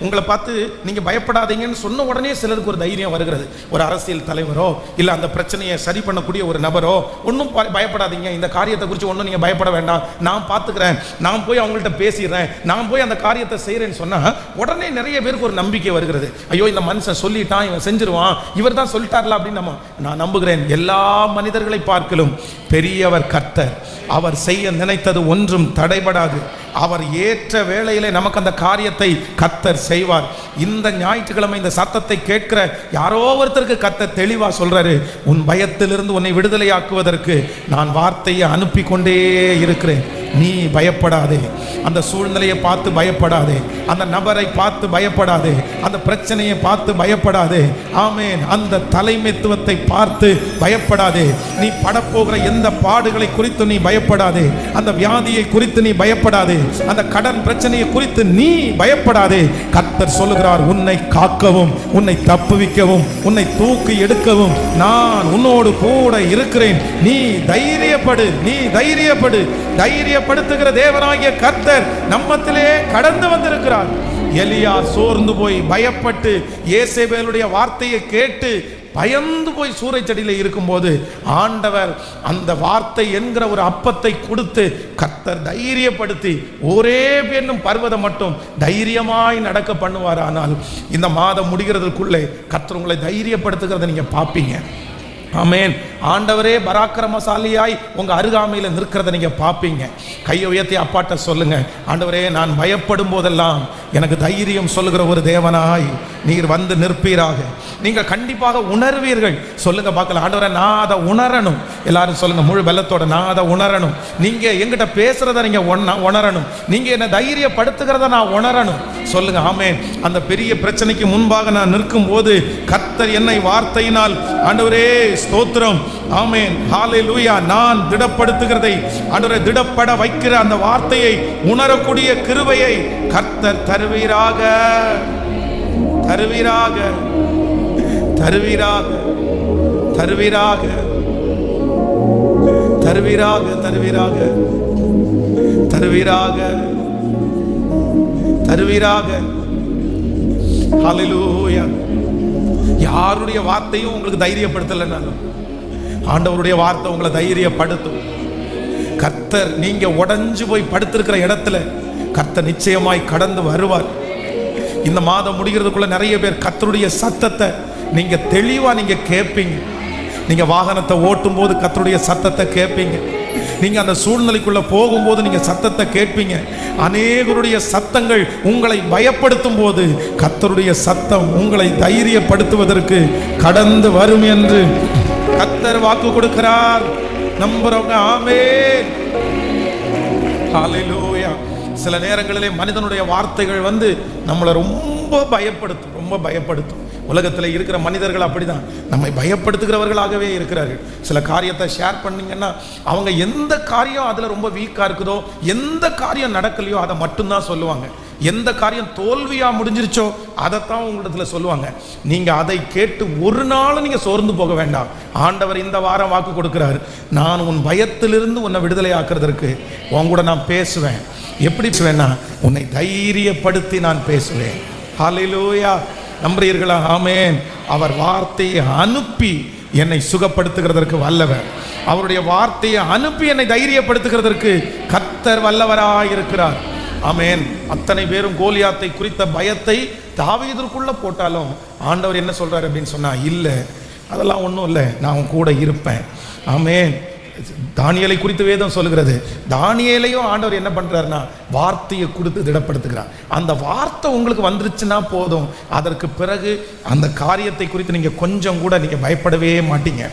A: உங்களை பார்த்து நீங்க பயப்படாதீங்கன்னு சொன்ன உடனே சிலருக்கு ஒரு தைரியம் வருகிறது. ஒரு அரசியல் தலைவரோ இல்ல அந்த பிரச்சனையை சரி பண்ணக்கூடிய ஒரு நபரோ, ஒன்றும் பயப்படாதீங்க, இந்த காரியத்தை குறித்து ஒன்றும் நீங்க பயப்பட வேண்டாம், நான் பார்த்துக்கிறேன், நான் போய் அவங்கள்ட்ட பேசிடுறேன், நான் போய் அந்த காரியத்தை செய்யறேன்னு சொன்னா உடனே நிறைய பேருக்கு ஒரு நம்பிக்கை வருகிறது. ஐயோ இந்த மனுஷன் சொல்லிட்டான், இவன் செஞ்சிருவான், இவர் தான் சொல்லிட்டார்ல அப்படின்னு. நான் நம்புகிறேன், எல்லா மனிதர்களை பார்க்கலும் பெரியவர் கர்த்தர். அவர் செய்ய நினைத்தது ஒன்றும் தடைபடாது. அவர் ஏற்ற வேளையிலே நமக்கு அந்த காரியத்தை கர்த்தர் செய்வார். இந்த ஞாயிற்றுக்கிழமை இந்த சத்தத்தை கேட்கிற யாரோ ஒருத்தருக்கு கர்த்தர் தெளிவா சொல்றாரு, உன் பயத்திலிருந்து உன்னை விடுதலையாக்குவதற்கு நான் வார்த்தையை அனுப்பி கொண்டே இருக்கிறேன், நீ பயப்படாதே. அந்த சூழ்நிலையை பார்த்து பயப்படாதே, அந்த நபரை பார்த்து பயப்படாதே, அந்த பிரச்சனையை பார்த்து பயப்படாதே. ஆமென். அந்த தலைமைத்துவத்தை பார்த்து பயப்படாதே. நீ படப்போகிற எந்த பாடுகளை குறித்து நீ பயப்படாதே, அந்த வியாதியை குறித்து நீ பயப்படாதே, அந்த கடன் பிரச்சனையை குறித்து நீ பயப்படாதே. கர்த்தர் சொல்லுகிறார், உன்னை காக்கவும், உன்னை தப்புவிக்கவும், உன்னை தூக்கி எடுக்கவும் நான் உன்னோடு கூட இருக்கிறேன். நீ தைரியப்படு, நீ தைரியப்படு. தைரியப்படுத்துகிற தேவனாகிய கர்த்தர் நம்மத்திலே கடந்து வந்திருக்கிறார். எலியா சோர்ந்து போய் பயப்பட்டு யேசேபேலுடைய வார்த்தையை கேட்டு பயந்து போய் சூறைச்சடியில இருக்கும்போது ஆண்டவர் அந்த வார்த்தை என்கிற ஒரு அப்பத்தை கொடுத்து கர்த்தர் தைரியப்படுத்தி ஒரே என்னும் பர்வதம் மட்டும் தைரியமாய் நடக்க பண்ணுவார். ஆனால் இந்த மாதம் முடிகிறதுக்குள்ளே கர்த்தர் உங்களை தைரியப்படுத்துகிறத நீங்க பார்ப்பீங்க. ஆமென். ஆண்டவரே பராக்கிரமசாலியாய் உங்க அருகாமையில் நிற்கிறத நீங்க பார்ப்பீங்க. கையை உயர்த்தி அப்பாட்ட சொல்லுங்க, ஆண்டவரே நான் பயப்படும் போதெல்லாம் எனக்கு தைரியம் சொல்லுகிற ஒரு தேவனாய் நீர் வந்து நிற்பீராக. நீங்க கண்டிப்பாக உணர்வீர்கள். சொல்லுங்க பார்க்கலாம், ஆண்டவரே நான் அதை உணரணும். எல்லாரும் சொல்லுங்க முழு பலத்தோட, நான் அதை உணரணும். நீங்க எங்கிட்ட பேசுறத நீங்க உணரணும், நீங்க என்ன தைரியப்படுத்துகிறத நான் உணரணும். சொல்லுங்க ஆமென். அந்த பெரிய பிரச்சனைக்கு முன்பாக நான் நிற்கும் போது கர்த்தர் என்னை வார்த்தையினால், ஆண்டவரே ஸ்தோத்திரம், ஆமென், ஹalleluya, நான் திடப்படுத்துகிறதை, ஆண்டவரே திடப்பட வைக்கிற அந்த வார்த்தையை உணரக்கூடிய கிருபையை கர்த்தர் தருவீராக, தருவீராக, தருவீராக, தருவீராக, தருவீராக, தருவீராக, தருவீராக, தருவீராக. ஹalleluya. யாருடைய வார்த்தையும் உங்களுக்கு தைரியப்படுத்தலைன்னாலும் ஆண்டவருடைய வார்த்தை உங்களை தைரியப்படுத்தும். கர்த்தர் நீங்க உடைஞ்சு போய் படுத்திருக்கிற இடத்துல கர்த்தர் நிச்சயமாய் கடந்து வருவார். இந்த மாதம் முடிகிறதுக்குள்ள நிறைய பேர் கர்த்தருடைய சத்தத்தை நீங்க தெளிவா நீங்க கேட்பீங்க. நீங்க வாகனத்தை ஓட்டும் போது கர்த்தருடைய சத்தத்தை கேட்பீங்க. நீங்க அந்த சூழ்நிலைக்குள்ள போகும்போது நீங்க சத்தத்தை கேட்பீங்க. அநேகருடைய சத்தங்கள் உங்களை பயப்படுத்தும் போது கர்த்தருடைய சத்தம் உங்களை தைரியப்படுத்துவதற்கு கடந்து வரும் என்று கர்த்தர் வாக்கு கொடுக்கிறார். நம்புறவங்க ஆமென். ஹalleluya. சில நேரங்களிலே மனிதனுடைய வார்த்தைகள் நம்மளை ரொம்ப பயப்படுத்தும், ரொம்ப பயப்படுத்தும். உலகத்தில் இருக்கிற மனிதர்கள் அப்படிதான், நம்மை பயப்படுத்துகிறவர்களாகவே இருக்கிறார்கள். சில காரியத்தை ஷேர் பண்ணீங்கன்னா அவங்க எந்த காரியம் அதில் ரொம்ப வீக்காக இருக்குதோ, எந்த காரியம் நடக்கலையோ அதை மட்டும்தான் சொல்லுவாங்க. எந்த காரியம் தோல்வியாக முடிஞ்சிருச்சோ அதைத்தான் உங்களிடத்தில் சொல்லுவாங்க. நீங்கள் அதை கேட்டு ஒரு நாள் நீங்கள் சோர்ந்து போக வேண்டாம். ஆண்டவர் இந்த வாரம் வாக்கு கொடுக்கிறார், நான் உன் பயத்திலிருந்து உன்னை விடுதலை ஆக்குறதற்கு உன் கூட நான் பேசுவேன். எப்படி பேசுவேன்னா, உன்னை தைரியப்படுத்தி நான் பேசுவேன். ஹல்லேலூயா. நம்புறீர்களா? ஆமென். அவர் வார்த்தையை அனுப்பி என்னை சுகப்படுத்துகிறதற்கு வல்லவர். அவருடைய வார்த்தையை அனுப்பி என்னை தைரியப்படுத்துகிறதற்கு கர்த்தர் வல்லவராயிருக்கிறார். ஆமென். அத்தனை பேரும் கோலியாத்தை குறித்த பயத்தை தாவீதுக்குள்ள போட்டாலும் ஆண்டவர் என்ன சொல்றாரு அப்படின்னு சொன்னா, இல்லை அதெல்லாம் ஒன்றும் இல்லை, நான் உன் கூட இருப்பேன். ஆமென். தானியேலை குறித்து வேதம் சொல்லுகிறது. தானியேலையும் ஆண்டவர் என்ன பண்றாருன்னா வார்த்தையை கொடுத்து திடப்படுத்துகிறார். அந்த வார்த்தை உங்களுக்கு வந்துருச்சுன்னா போதும், அதற்கு பிறகு அந்த காரியத்தை குறித்து நீங்க கொஞ்சம் கூட நீங்க பயப்படவே மாட்டீங்க.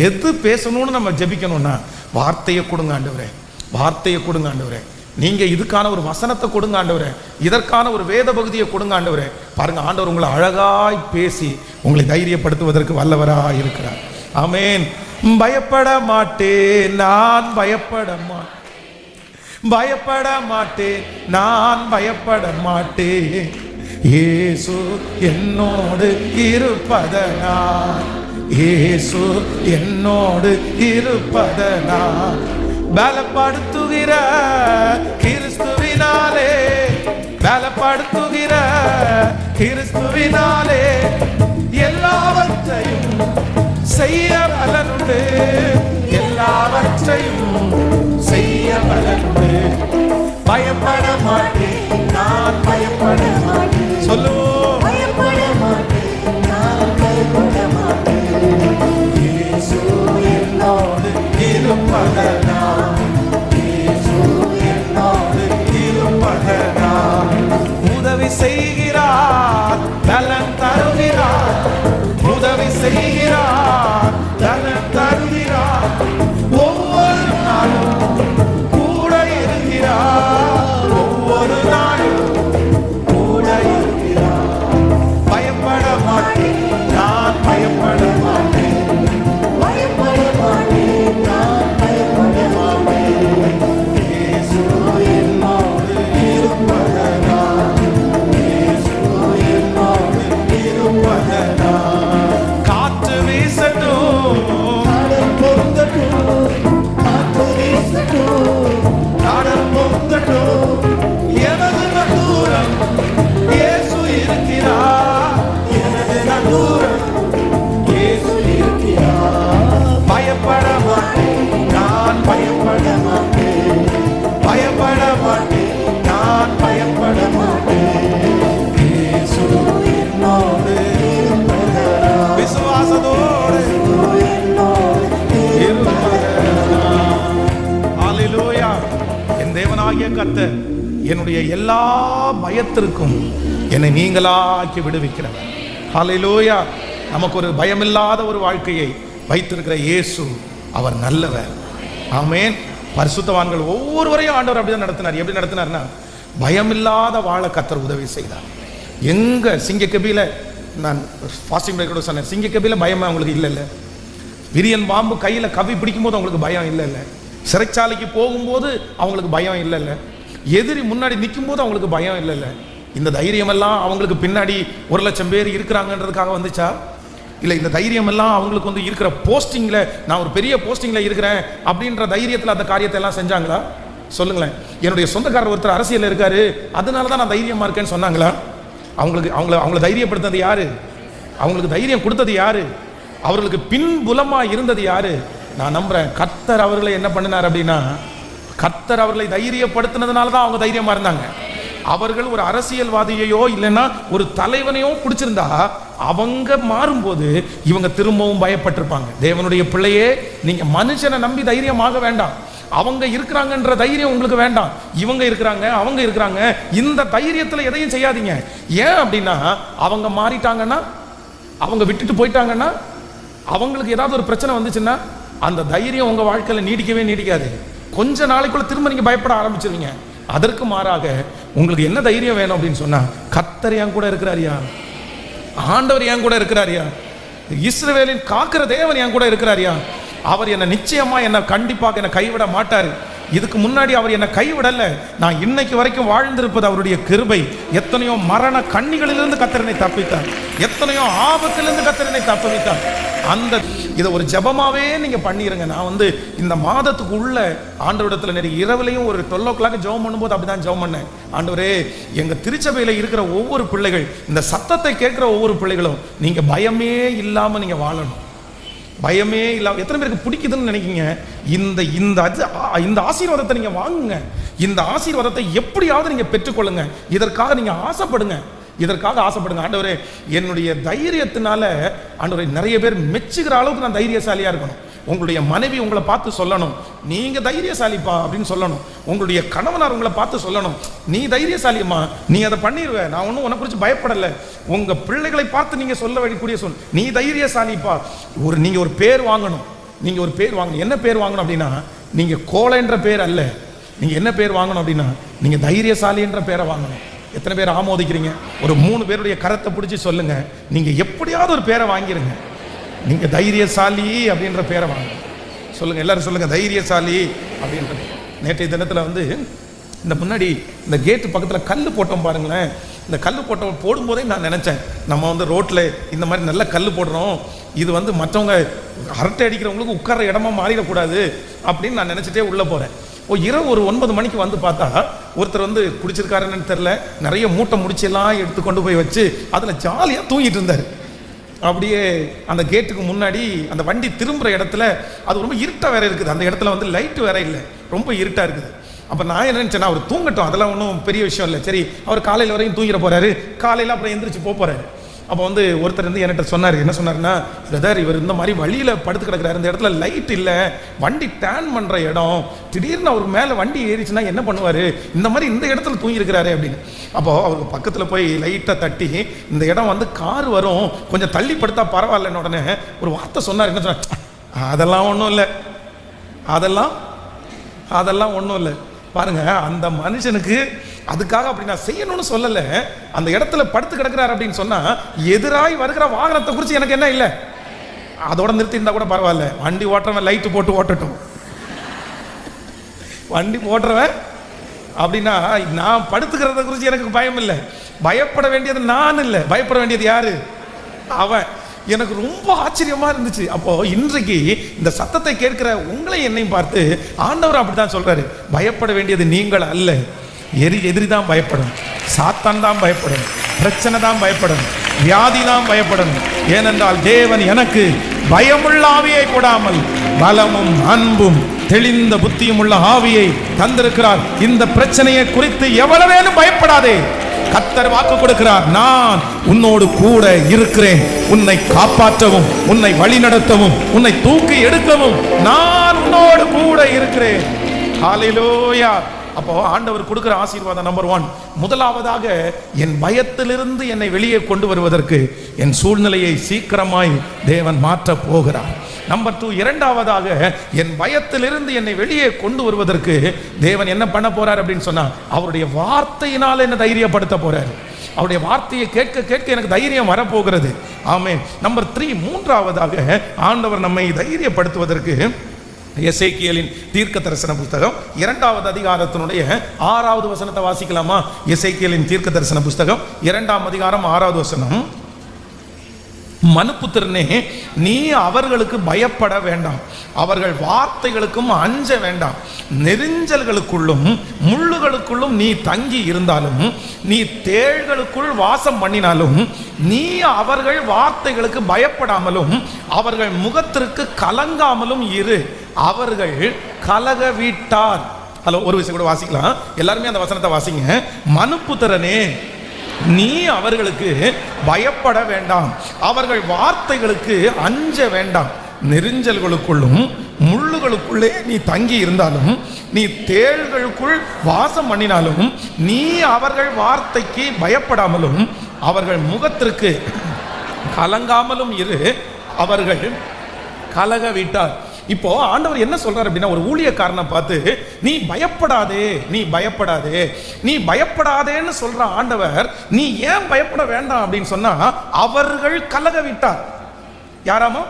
A: எது பேசணும்னு நம்ம ஜெபிக்கணும்னா வார்த்தையை கொடுங்க ஆண்டவரே, வார்த்தையை கொடுங்க ஆண்டவரே, நீங்க இதுக்கான ஒரு வசனத்தை கொடுங்க ஆண்டவரே, இதற்கான ஒரு வேத பகுதியை கொடுங்க ஆண்டவரே. பாருங்க, ஆண்டவர் உங்களை அழகாய் பேசி உங்களை தைரியப்படுத்துவதற்கு வல்லவராய் இருக்கிறார். ஆமென். பயப்பட மாட்டேன், நான் பயப்பட மாட்டேன், பயப்பட மாட்டேன், நான் பயப்பட மாட்டேன், இயேசு என்னோடு இருப்பதனால், இயேசு என்னோடு இருப்பதனால், பலப்படுத்துகிற கிறிஸ்துவினாலே, பலப்படுத்துகிற கிறிஸ்துவினாலே எல்லாவற்றையும் செய்ய பலனுண்டு, எல்லாவற்றையும் செய்ய பலனுண்டு. பயப்பட மாட்டேன், நான் பயப்பட மாட்டேன். சொல்லுவோம், பயப்பட மாட்டேன், நான் பயப்பட மாட்டேன், இயேசு என்னோடு இருப்பதனால், இயேசு என்னோடு இருப்பதனால், உதவி செய்கிறார், பலன் தருகிறார், உதவி செய்கிறார், பலன் தருகிறார், ஒவ்வொரு நாளும் கூட இருக்கிறார், ஒவ்வொரு நாளும் கூட இருக்கிறார். பயப்பட மாட்டேன், நான் பயப்பட மாட்டேன், பயப்பட மாட்டேன், நான் பயப்பட மாட்டேன், இயேசு என்னோடு இருப்பதனால், இயேசு என்னோடு இருப்பதனால். காற்று வீசட்டும், கடல் பொருந்தட்டும், காற்று வீசட்டும், கடல் பொருந்தட்டும், எனது நங்கூரம் இயேசு இருக்கிறார், எனது நங்கூரம் இயேசு இருக்கிறார். பயப்பட மாட்டேன், நான் பயப்பட மாட்டேன், பயப்பட மாட்டேன், நான் பயப்பட மாட்டேன், இயேசு என்னோடு இருப்பதனால், விசுவாசத்தோடு ஹல்லேலூயா. என் தேவனாகிய கர்த்தர் என்னுடைய எல்லா பயத்திற்கும் என்னை நீங்களாக்கி விடுவிக்கிறவர். ஹல்லேலூயா. நமக்கு ஒரு பயமில்லாத ஒரு வாழ்க்கையை வைத்திருக்கிற இயேசு அவர் நல்லவர். ஆமென். பரிசுத்தவான்கள் ஒவ்வொருவரையும் ஆண்டவர் அப்படிதான் நடத்தினார். எப்படி நடத்தினார்னா பயமில்லாத வாழ கர்த்தர் உதவி செய்தார். எங்க சிங்கக்கபில, நான் ஃபாஸ்டிங் பிரேக்கோட சொன்னேன், சிங்கக்கபில பயமா அவங்களுக்கு இல்லை. விரியன் பாம்பு கையில் கவி பிடிக்கும் போது அவங்களுக்கு பயம் இல்லை. சிறைச்சாலைக்கு போகும்போது அவங்களுக்கு பயம் இல்லை. எதிரி முன்னாடி நிற்கும் போது அவங்களுக்கு பயம் இல்லை. இந்த தைரியமெல்லாம் அவங்களுக்கு பின்னாடி 1,00,000 பேர் இருக்கிறாங்கன்றதுக்காக வந்துச்சா? இல்லை, இந்த தைரியம் எல்லாம் அவங்களுக்கு வந்து இருக்கிற போஸ்டிங்கில், நான் ஒரு பெரிய போஸ்டிங்கில் இருக்கிறேன் அப்படின்ற தைரியத்தில் அந்த காரியத்தை எல்லாம் செஞ்சாங்களா? சொல்லுங்களேன். என்னுடைய சொந்தக்காரர் ஒருத்தர் அரசியலில் இருக்காரு, அதனால தான் நான் தைரியமாக இருக்கேன்னு சொன்னாங்களா? அவங்கள தைரியப்படுத்தது யாரு? அவங்களுக்கு தைரியம் கொடுத்தது யாரு? அவர்களுக்கு பின்புலமாக இருந்தது யாரு? நான் நம்புறேன் கர்த்தர் அவர்களை என்ன பண்ணினார் அப்படின்னா, கர்த்தர் அவர்களை தைரியப்படுத்தினதுனால தான் அவங்க தைரியமாக இருந்தாங்க. அவர்கள் ஒரு அரசியல்வாதியையோ இல்லைன்னா ஒரு தலைவனையோ பிடிச்சிருந்தா அவங்க மாறும்போது இவங்க திரும்பவும் பயப்பட்டிருப்பாங்க. தேவனுடைய பிள்ளையே, நீங்க மனுஷனை நம்பி தைரியமாக வேண்டாம். அவங்க இருக்கிறாங்கன்ற தைரியம் உங்களுக்கு வேண்டாம். இவங்க இருக்கிறாங்க, அவங்க இருக்கிறாங்க, இந்த தைரியத்தில் எதையும் செய்யாதீங்க. ஏன் அப்படின்னா, அவங்க மாறிட்டாங்கன்னா, அவங்க விட்டுட்டு போயிட்டாங்கன்னா, அவங்களுக்கு ஏதாவது ஒரு பிரச்சனை வந்துச்சுன்னா அந்த தைரியம் உங்க வாழ்க்கையில் நீடிக்கவே நீடிக்காது. கொஞ்ச நாளைக்குள்ள திரும்ப நீங்க பயப்பட ஆரம்பிச்சிருவீங்க. அதற்கு மாறாக உங்களுக்கு என்ன தைரியம் வேணும் அப்படின்னு சொன்னா, கர்த்தர் என் கூட இருக்கிறாரியா, ஆண்டவர் என் கூட இருக்கிறாரியா, இஸ்ரவேலின் காக்கிற தேவன் என் கூட இருக்கிறாரியா, அவர் என்னை நிச்சயமா என்னை கண்டிப்பாக என்னை கைவிட மாட்டார். இதுக்கு முன்னாடி அவர் என்னை கைவிடல. நான் இன்னைக்கு வரைக்கும் வாழ்ந்திருப்பது அவருடைய கிருபை. எத்தனையோ மரண கண்ணிகளிலிருந்து கர்த்தர் தப்பித்தார், எத்தனையோ ஆபத்திலிருந்து கர்த்தர் தப்புவித்தார். அந்த இதை ஒரு ஜபமாவே நீங்க பண்ணிருங்க. நான் வந்து இந்த மாதத்துக்கு உள்ள ஆண்டவரிடத்துல நிறைய இரவுலையும் ஒரு 12 o'clock ஜெபம் பண்ணும்போது அப்படிதான் ஜெபம் பண்ணேன். ஆண்டவரே, எங்க திருச்சபையில இருக்கிற ஒவ்வொரு பிள்ளைகள், இந்த சத்தத்தை கேட்கிற ஒவ்வொரு பிள்ளைகளும் நீங்க பயமே இல்லாம நீங்க வாழணும். பயமே இல்லாம எத்தனை பேருக்கு பிடிக்குதுன்னு நினைக்கிங்க? இந்த ஆசீர்வாதத்தை நீங்க வாங்குங்க. இந்த ஆசீர்வாதத்தை எப்படியாவது நீங்க பெற்றுக்கொள்ளுங்க. இதற்காக நீங்க ஆசைப்படுங்க. ஆண்டவரே, என்னுடைய தைரியத்தினால ஆண்டவரே நிறைய பேர் மெச்சுகிற அளவுக்கு நான் தைரியசாலியா இருக்கணும். உங்களுடைய மனைவி உங்களை பார்த்து சொல்லணும், நீங்க தைரியசாலிப்பா அப்படின்னு சொல்லணும். உங்களுடைய கணவனார் உங்களை பார்த்து சொல்லணும், நீ தைரியசாலியம்மா, நீ அதை பண்ணிடுவ, நான் ஒன்றும் உன்னை குறித்து பயப்படலை. உங்க பிள்ளைகளை பார்த்து நீங்க சொல்ல வேண்டிய நீ தைரியசாலிப்பா. நீங்க ஒரு பேர் வாங்கணும். என்ன பேர் வாங்கணும் அப்படின்னா, நீங்க கோலைன்ற பேர் அல்ல. நீங்க என்ன பேர் வாங்கணும் அப்படின்னா, நீங்க தைரியசாலி என்ற பேரை வாங்கணும். எத்தனை பேர் ஆமோதிக்கிறீங்க? ஒரு 3 பேருடைய கரத்தை பிடிச்சி சொல்லுங்க, நீங்க எப்படியாவது ஒரு பேரை வாங்கிருங்க. நீங்க தைரியசாலி அப்படின்ற பேரை வாங்க. சொல்லுங்க, எல்லாரும் சொல்லுங்க, தைரியசாலி அப்படின்ற. நேற்றைய தினத்தில் இந்த முன்னாடி இந்த கேட்டு பக்கத்தில் கல் போட்டோம் பாருங்களேன். இந்த கல் போடும்போதே நான் நினச்சேன், நம்ம ரோட்டில் இந்த மாதிரி நல்ல கல் போடுறோம், இது மற்றவங்க அரட்டை அடிக்கிறவங்களுக்கு உட்கார இடமா மாறிடக்கூடாது அப்படின்னு நான் நினச்சிட்டே உள்ளே போகிறேன். இரவு ஒரு 9 மணிக்கு பார்த்தா ஒருத்தர் குடிச்சிருக்காருன்னு தெரில, நிறைய மூட்டை முடிச்செல்லாம் எடுத்து கொண்டு போய் வச்சு அதில் ஜாலியாக தூங்கிட்டு இருந்தார். அப்படியே அந்த கேட்டுக்கு முன்னாடி அந்த வண்டி திரும்புகிற இடத்துல அது ரொம்ப இருட்டாக வேற இருக்குது. அந்த இடத்துல லைட்டு வேற இல்லை, ரொம்ப இருட்டாக இருக்குது. அப்போ நான் என்ன நினச்சேன்னா, அவர் தூங்கட்டும், அதெல்லாம் ஒன்றும் பெரிய விஷயம் இல்லை, சரி அவர் காலையில் வரையும் தூங்கிட போகிறாரு, காலையில் அப்புறம் எந்திரிச்சு போகிறாரு. அப்போ ஒருத்தர் என்கிட்ட சொன்னார், என்ன சொன்னார்னா, பிரதர் இவர் இந்த மாதிரி வழியில் படுத்து கிடக்கிறாரு, இந்த இடத்துல லைட் இல்லை, வண்டி டேன் பண்ணுற இடம், திடீர்னு அவர் மேலே வண்டி ஏறிச்சுன்னா என்ன பண்ணுவார், இந்த மாதிரி இந்த இடத்துல தூங்கியிருக்கிறாரு அப்படின்னு. அப்போது அவருக்கு பக்கத்தில் போய் லைட்டை தட்டி, இந்த இடம் கார் வரும், கொஞ்சம் தள்ளி படுத்தா பரவாயில்லன்னு உடனே ஒரு வார்த்தை சொன்னார். என்ன சொன்னார்? அதெல்லாம் ஒன்றும் இல்லை, அதெல்லாம் ஒன்றும் இல்லை. பாருங்க, அந்த மனுஷனுக்கு அதுக்காக அப்படி நான் செய்யணும்னு சொல்லலை. அந்த இடத்துல படுத்து கிடக்கிறார் அப்படின்னு சொன்னா, எதிராய் வருகிற வாகனத்தை குறித்து எனக்கு என்ன இல்லை, அதோட நிறுத்தி இருந்தா கூட பரவாயில்ல. வண்டி ஓட்டுறவன் லைட்டு போட்டு ஓட்டட்டும், வண்டி ஓட்டுறவன் அப்படின்னா, நான் படுத்துக்கிறத குறித்து எனக்கு பயம் இல்லை. பயப்பட வேண்டியது நான் இல்லை, பயப்பட வேண்டியது யாரு? அவன். எனக்கு ரொம்ப ஆச்சரியமா இருந்துச்சு. அப்போ இன்றைக்கு இந்த சத்தத்தை கேட்கிற உங்களை என்னையும் பார்த்து ஆண்டவர் அப்படித்தான் சொல்றாரு, பயப்பட வேண்டியது நீங்கள் அல்ல, எதிரி தான் பயப்படும், சாத்தான் தான் பயப்படும், பிரச்சனை தான் பயப்படும், வியாதி தான் பயப்படும். ஏனென்றால் தேவன் எனக்கு பயமுள்ள ஆவியை கொடாமல் பலமும் அன்பும் தெளிந்த புத்தியும் உள்ள ஆவியை தந்திருக்கிறார். இந்த பிரச்சனையை குறித்து எவ்வளவேனும் பயப்படாதே. கர்த்தர் வாக்கு கொடுக்கிறார், நான் உன்னோடு கூட இருக்கிறேன், உன்னை காப்பாற்றவும், உன்னை வழிநடத்தவும், உன்னை தூக்கி எடுக்கவும் நான் உன்னோடு கூட இருக்கிறேன். ஹல்லேலூயா. அப்போ ஆண்டவர் கொடுக்கிற ஆசீர்வாதம் நம்பர் 1, முதலாவதாக என் பயத்திலிருந்து என்னை வெளியே கொண்டு வருவதற்கு என் சூழ்நிலையை சீக்கிரமாய் தேவன் மாற்ற போகிறார். நம்பர் 2, இரண்டாவதாக என் பயத்திலிருந்து என்னை வெளியே கொண்டு வருவதற்கு தேவன் என்ன பண்ண போறார் அப்படின்னு சொன்னா, அவருடைய வார்த்தையினால் என்ன தைரியப்படுத்த போறார். அவருடைய வார்த்தையை கேட்க கேட்க எனக்கு தைரியம் வரப்போகிறது. ஆமென். நம்பர் 3, மூன்றாவதாக ஆண்டவர் நம்மை தைரியப்படுத்துவதற்கு எசேக்கியேலின் தீர்க்க தரிசன புஸ்தகம் 2வது அதிகாரத்தினுடைய 6வது வசனத்தை வாசிக்கலாமா? எசேக்கியேலின் தீர்க்க தரிசன புஸ்தகம் 2ஆம் அதிகாரம் 6வது வசனம். மனுப்புத்திரனே, நீ அவர்களுக்கு பயப்பட வேண்டாம், அவர்கள் வார்த்தைகளுக்கும் அஞ்ச வேண்டாம். நெரிஞ்சல்களுக்குள்ளும் முள்ளுகளுக்குள்ளும் நீ தங்கி இருந்தாலும், நீ தேள்களுக்குள் வாசம் பண்ணினாலும், நீ அவர்கள் வார்த்தைகளுக்கு பயப்படாமலும் அவர்கள் முகத்திற்கு கலங்காமலும் இரு. அவர்கள் கலக வீட்டார். ஹலோ, ஒரு விஷயம் கூட வாசிக்கலாம், எல்லாருமே அந்த வசனத்தை வாசிங்க. மனுப்புத்திரனே, நீ அவர்களுக்கு பயப்பட வேண்டாம், அவர்கள் வார்த்தைகளுக்கு அஞ்ச வேண்டாம். நெரிஞ்சல்களுக்குள்ளும் முள்ளுகளுக்குள்ளே நீ தங்கி இருந்தாலும், நீ தேள்களுக்குள் வாசம் பண்ணினாலும், நீ அவர்கள் வார்த்தைக்கு பயப்படாமலும் அவர்கள் முகத்திற்கு கலங்காமலும் இரு. அவர்கள் கலக விட்டார். இப்போ ஆண்டவர் என்ன சொல்றாரு அப்படின்னா, ஒரு ஊழியக்காரனை பார்த்து நீ பயப்படாதே, நீ பயப்படாதே, நீ பயப்படாதேன்னு சொல்ற ஆண்டவர், நீ ஏன் பயப்பட வேண்டாம் அப்படின்னு சொன்னா, அவர்கள் கலக விட்டார். யாராமா?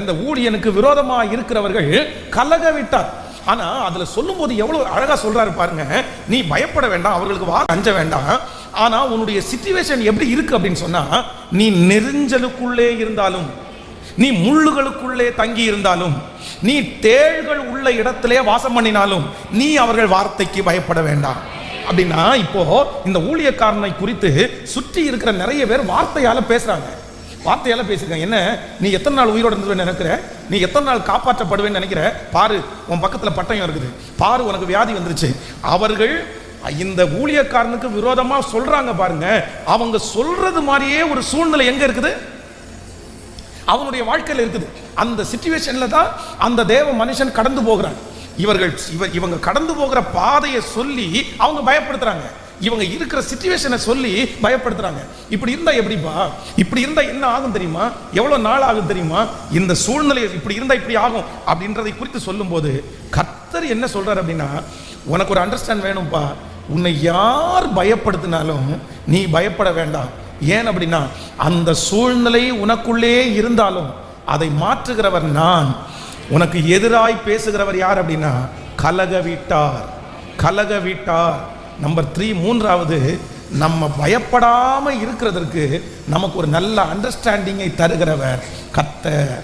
A: இந்த ஊழியனுக்கு விரோதமா இருக்கிறவர்கள் கலக விட்டார். ஆனா அதுல சொல்லும் போது எவ்வளவு அழகா சொல்றாரு பாருங்க. நீ பயப்பட வேண்டாம், அவர்களுக்கு அஞ்ச வேண்டாம். ஆனா உன்னுடைய சிச்சுவேஷன் எப்படி இருக்கு அப்படின்னு சொன்னா, நீ நெரிஞ்சலுக்குள்ளே இருந்தாலும், நீ முள்ளுகளுக்குள்ளே தங்கி இருந்தாலும், நீ தேள்கள் உள்ள இடத்திலே வாசம் பண்ணினாலும், நீ அவர்கள் வார்த்தைக்கு பயப்பட வேண்டாம். அப்படின்னா இப்போ இந்த ஊழியக்காரனை குறித்து சுற்றி இருக்கிற நிறைய பேர் வார்த்தையால பேசுறாங்க. வார்த்தையால பேசியிருக்காங்க. என்ன, நீ எத்தனை நாள் உயிரோடு இருந்துவேன்னு நினைக்கிற, நீ எத்தனை நாள் காப்பாற்றப்படுவேன்னு நினைக்கிற, பாரு உன் பக்கத்தில் பட்டயம் இருக்குது, பாரு உனக்கு வியாதி வந்துருச்சு. அவர்கள் இந்த ஊழியக்காரனுக்கு விரோதமா சொல்றாங்க பாருங்க. அவங்க சொல்றது மாதிரியே ஒரு சூழ்நிலை எங்க இருக்குது, அவனுடைய வாழ்க்கையில் இருக்குது. அந்த சிச்சுவேஷன்ல தான் அந்த தேவ மனுஷன் கடந்து போகிறான். இவங்க கடந்து போகிற பாதையை சொல்லி அவங்க பயப்படுத்துறாங்க, இவங்க இருக்கிற சிச்சுவேஷனை சொல்லி பயப்படுத்துறாங்க. இப்படி இருந்தா எப்படிப்பா, இப்படி இருந்தா என்ன ஆகும் தெரியுமா, எவ்வளவு நாள் ஆகும் தெரியுமா, இந்த சூழ்நிலை இப்படி இருந்தா இப்படி ஆகும் அப்படின்றதை குறித்து சொல்லும் போது கர்த்தர் என்ன சொல்றாரு அப்படின்னா, உனக்கு ஒரு அண்டர்ஸ்டாண்ட் வேணும்பா, உன்னை யார் பயப்படுத்தினாலும் நீ பயப்பட வேண்டாம். ஏன் அப்படின்னா, அந்த சூழ்நிலை உனக்குள்ளே இருந்தாலும் அதை மாற்றுகிறவர் நான். உனக்கு எதிராய் பேசுகிறவர் யார் அப்படின்னா கலக வீட்டார். கலக வீட்டார். நம்பர் 3, மூன்றாவது, நம்ம பயப்படாம இருக்கிறதற்கு நமக்கு ஒரு நல்ல அண்டர்ஸ்டாண்டிங்கை தருகிறவர் கர்த்தர்.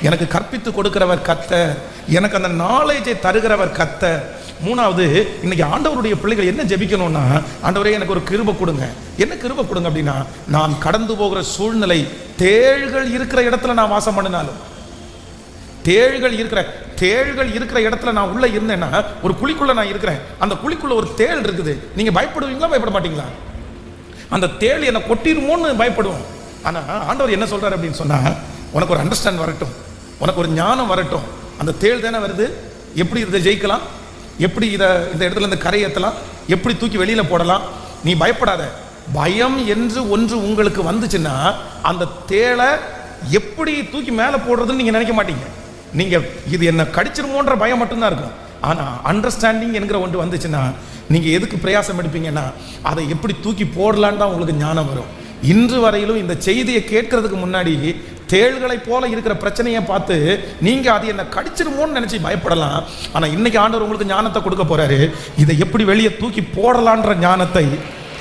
A: எனக்கு கற்பித்து கொடுக்கிறவர் கர்த்தர், எனக்கு அந்த நாலேஜை தருகிறவர் கர்த்தர். மூணாவது, இன்னைக்கு ஆண்டவருடைய பிள்ளைகள் என்ன ஜெபிக்கணும்னா, ஆண்டவரே எனக்கு ஒரு கிருபை கொடுங்க. என்ன கிருபை கொடுங்க அப்படின்னா, நான் கடந்து போகிற சூழ்நிலை தேள்கள் இருக்கிற இடத்துல நான் வாசம் பண்ணினாலும், தேள்கள் இருக்கிற இடத்துல நான் உள்ள இருந்தேன்னா, ஒரு குழிக்குள்ள நான் இருக்கிறேன், அந்த குழிக்குள்ள ஒரு தேள் இருக்குது, நீங்க பயப்படுவீங்களா பயப்பட மாட்டீங்களா? அந்த தேள் என்னை கொட்டிருமோன்னு பயப்படுவோம். ஆனா ஆண்டவர் என்ன சொல்றாரு அப்படின்னு சொன்னா, உனக்கு ஒரு அண்டர்ஸ்டாண்ட் வரட்டும், உனக்கு ஒரு ஞானம் வரட்டும். அந்த தேள் தானே வருது, எப்படி இதை ஜெயிக்கலாம், எப்படி இந்த இடத்துல இருந்து கரையேற்றலாம், எப்படி தூக்கி வெளியில போடலாம். நீ பயப்படாத. பயம் என்று ஒன்று உங்களுக்கு வந்துச்சுன்னா அந்த தேளை எப்படி தூக்கி மேலே போடுறதுன்னு நீங்க நினைக்க மாட்டீங்க. நீங்க இது என்ன கடிச்சிருமோன்ற பயம் மட்டும்தான் இருக்கும். ஆனா அண்டர்ஸ்டாண்டிங் என்கிற ஒன்று வந்துச்சுன்னா நீங்க எதுக்கு பிரயாசம் எடுப்பீங்கன்னா, அதை எப்படி தூக்கி போடலான்னு தான் உங்களுக்கு ஞானம் வரும். இன்று வரையிலும் இந்த செய்தியை கேட்கறதுக்கு முன்னாடி தேள்களை போல இருக்கிற பிரச்சனையை பார்த்து நீங்க அது என்ன கடிச்சிருமோன்னு நினைச்சு பயப்படலாம். ஆனா இன்னைக்கு ஆண்டவர் உங்களுக்கு ஞானத்தை கொடுக்க போறாரு. இதை எப்படி வெளியே தூக்கி போடலான்ற ஞானத்தை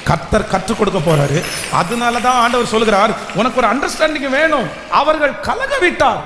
A: கர்த்தர் கற்றுக் கொடுக்க போறாரு. அதனாலதான் ஆண்டவர் சொல்கிறார், உனக்கு ஒரு அண்டர்ஸ்டாண்டிங் வேணும். அவர்கள் கலக விட்டார்,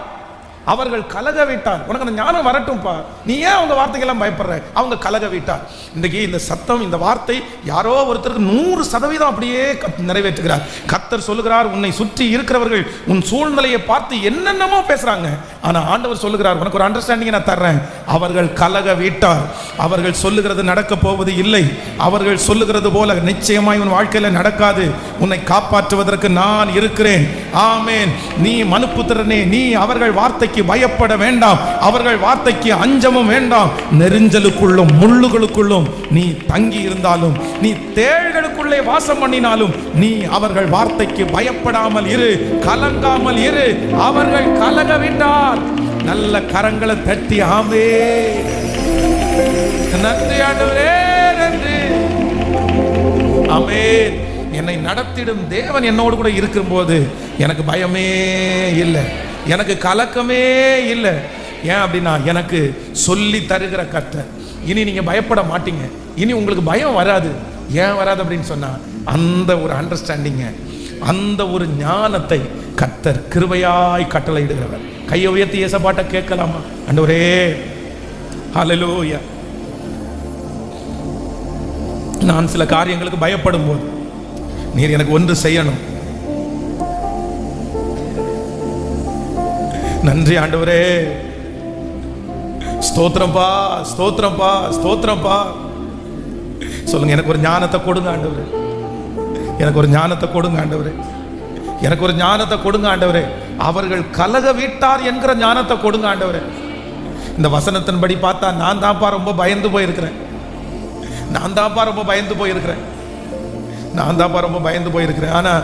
A: அவர்கள் கலக விட்டார். உனக்கு அந்த ஞானம் வரட்டும்பா. நீ ஏன் அவங்க வார்த்தைக்கெல்லாம் பயப்படுற? அவங்க கலக விட்டார். இன்றைக்கு இந்த சத்தம், இந்த வார்த்தை யாரோ ஒருத்தருக்கு 100% அப்படியே நிறைவேற்றுகிறார். கர்த்தர் சொல்லுகிறார், உன்னை சுற்றி இருக்கிறவர்கள் உன் சூழ்நிலையை பார்த்து என்னென்னமோ பேசுறாங்க. ஆனா ஆண்டவர் சொல்லுகிறார், உனக்கு ஒரு அண்டர்ஸ்டாண்டிங் நான் தர்றேன். அவர்கள் கலக விட்டார். அவர்கள் சொல்லுகிறது நடக்க போவது இல்லை. அவர்கள் சொல்லுகிறது போல நிச்சயமாய் உன் வாழ்க்கையில நடக்காது. உன்னை காப்பாற்றுவதற்கு நான் இருக்கிறேன். ஆமேன். நீ மனுப்புத்திரனே, நீ அவர்கள் வார்த்தை பயப்பட வேண்டாம், அவர்கள் வார்த்தைக்கு அஞ்சமும் வேண்டாம். நெருஞ்சலுக்குள்ளும் முள்ளுகளுக்குள்ளும் நீ தங்கி இருந்தாலும், நீ தேள்களுக்குள்ளே வாசம் பண்ணினாலும், நீ அவர்கள் வார்த்தைக்கு பயப்படாமல் இரு, கலங்காமல் இரு. அவர்கள் கலக விட்டார். நல்ல கரங்களை தட்டி ஆமே, நன்றி ஆண்டவரே, நன்றி. ஆமென். என்னை நடத்திடும் தேவன் என்னோடு கூட இருக்கும்போது எனக்கு பயமே இல்லை, எனக்கு கலக்கமே இல்லை. ஏன் அப்படின்னா, எனக்கு சொல்லி தருகிற கர்த்தர். இனி நீங்க பயப்பட மாட்டீங்க, இனி உங்களுக்கு பயம் வராது. ஏன் வராது அப்படின்னு சொன்னா, அந்த ஒரு அண்டர்ஸ்டாண்டிங்க, அந்த ஒரு ஞானத்தை கர்த்தர் கிருபையாய் கட்டளையிடுகிறவர். கையை உயர்த்தி ஏசப்பாட்ட கேட்கலாமா? ஆண்டவரே, ஹல்லேலூயா. நான் சில காரியங்களுக்கு பயப்படும் போது நீர் எனக்கு ஒன்று செய்யணும். நன்றி ஆண்டவரே, ஸ்தோத்திரம்பா, ஸ்தோத்திரம்பா, ஸ்தோத்திரம்பா. சொல்லுங்க, எனக்கு ஒரு ஞானத்தை கொடுங்க ஆண்டவரே, எனக்கு ஒரு ஞானத்தை கொடுங்க ஆண்டவரே, எனக்கு ஒரு ஞானத்தை கொடுங்க ஆண்டவரே. அவர்கள் கலக விட்டார் என்கிற ஞானத்தை கொடுங்க ஆண்டவரே. இந்த வசனத்தின்படி பார்த்தா நான் தான்ப்பா ரொம்ப பயந்து போயிருக்கிறேன், நான் தான்ப்பா ரொம்ப பயந்து போயிருக்கிறேன், நான் தான்ப்பா ரொம்ப பயந்து போயிருக்கிறேன். ஆனா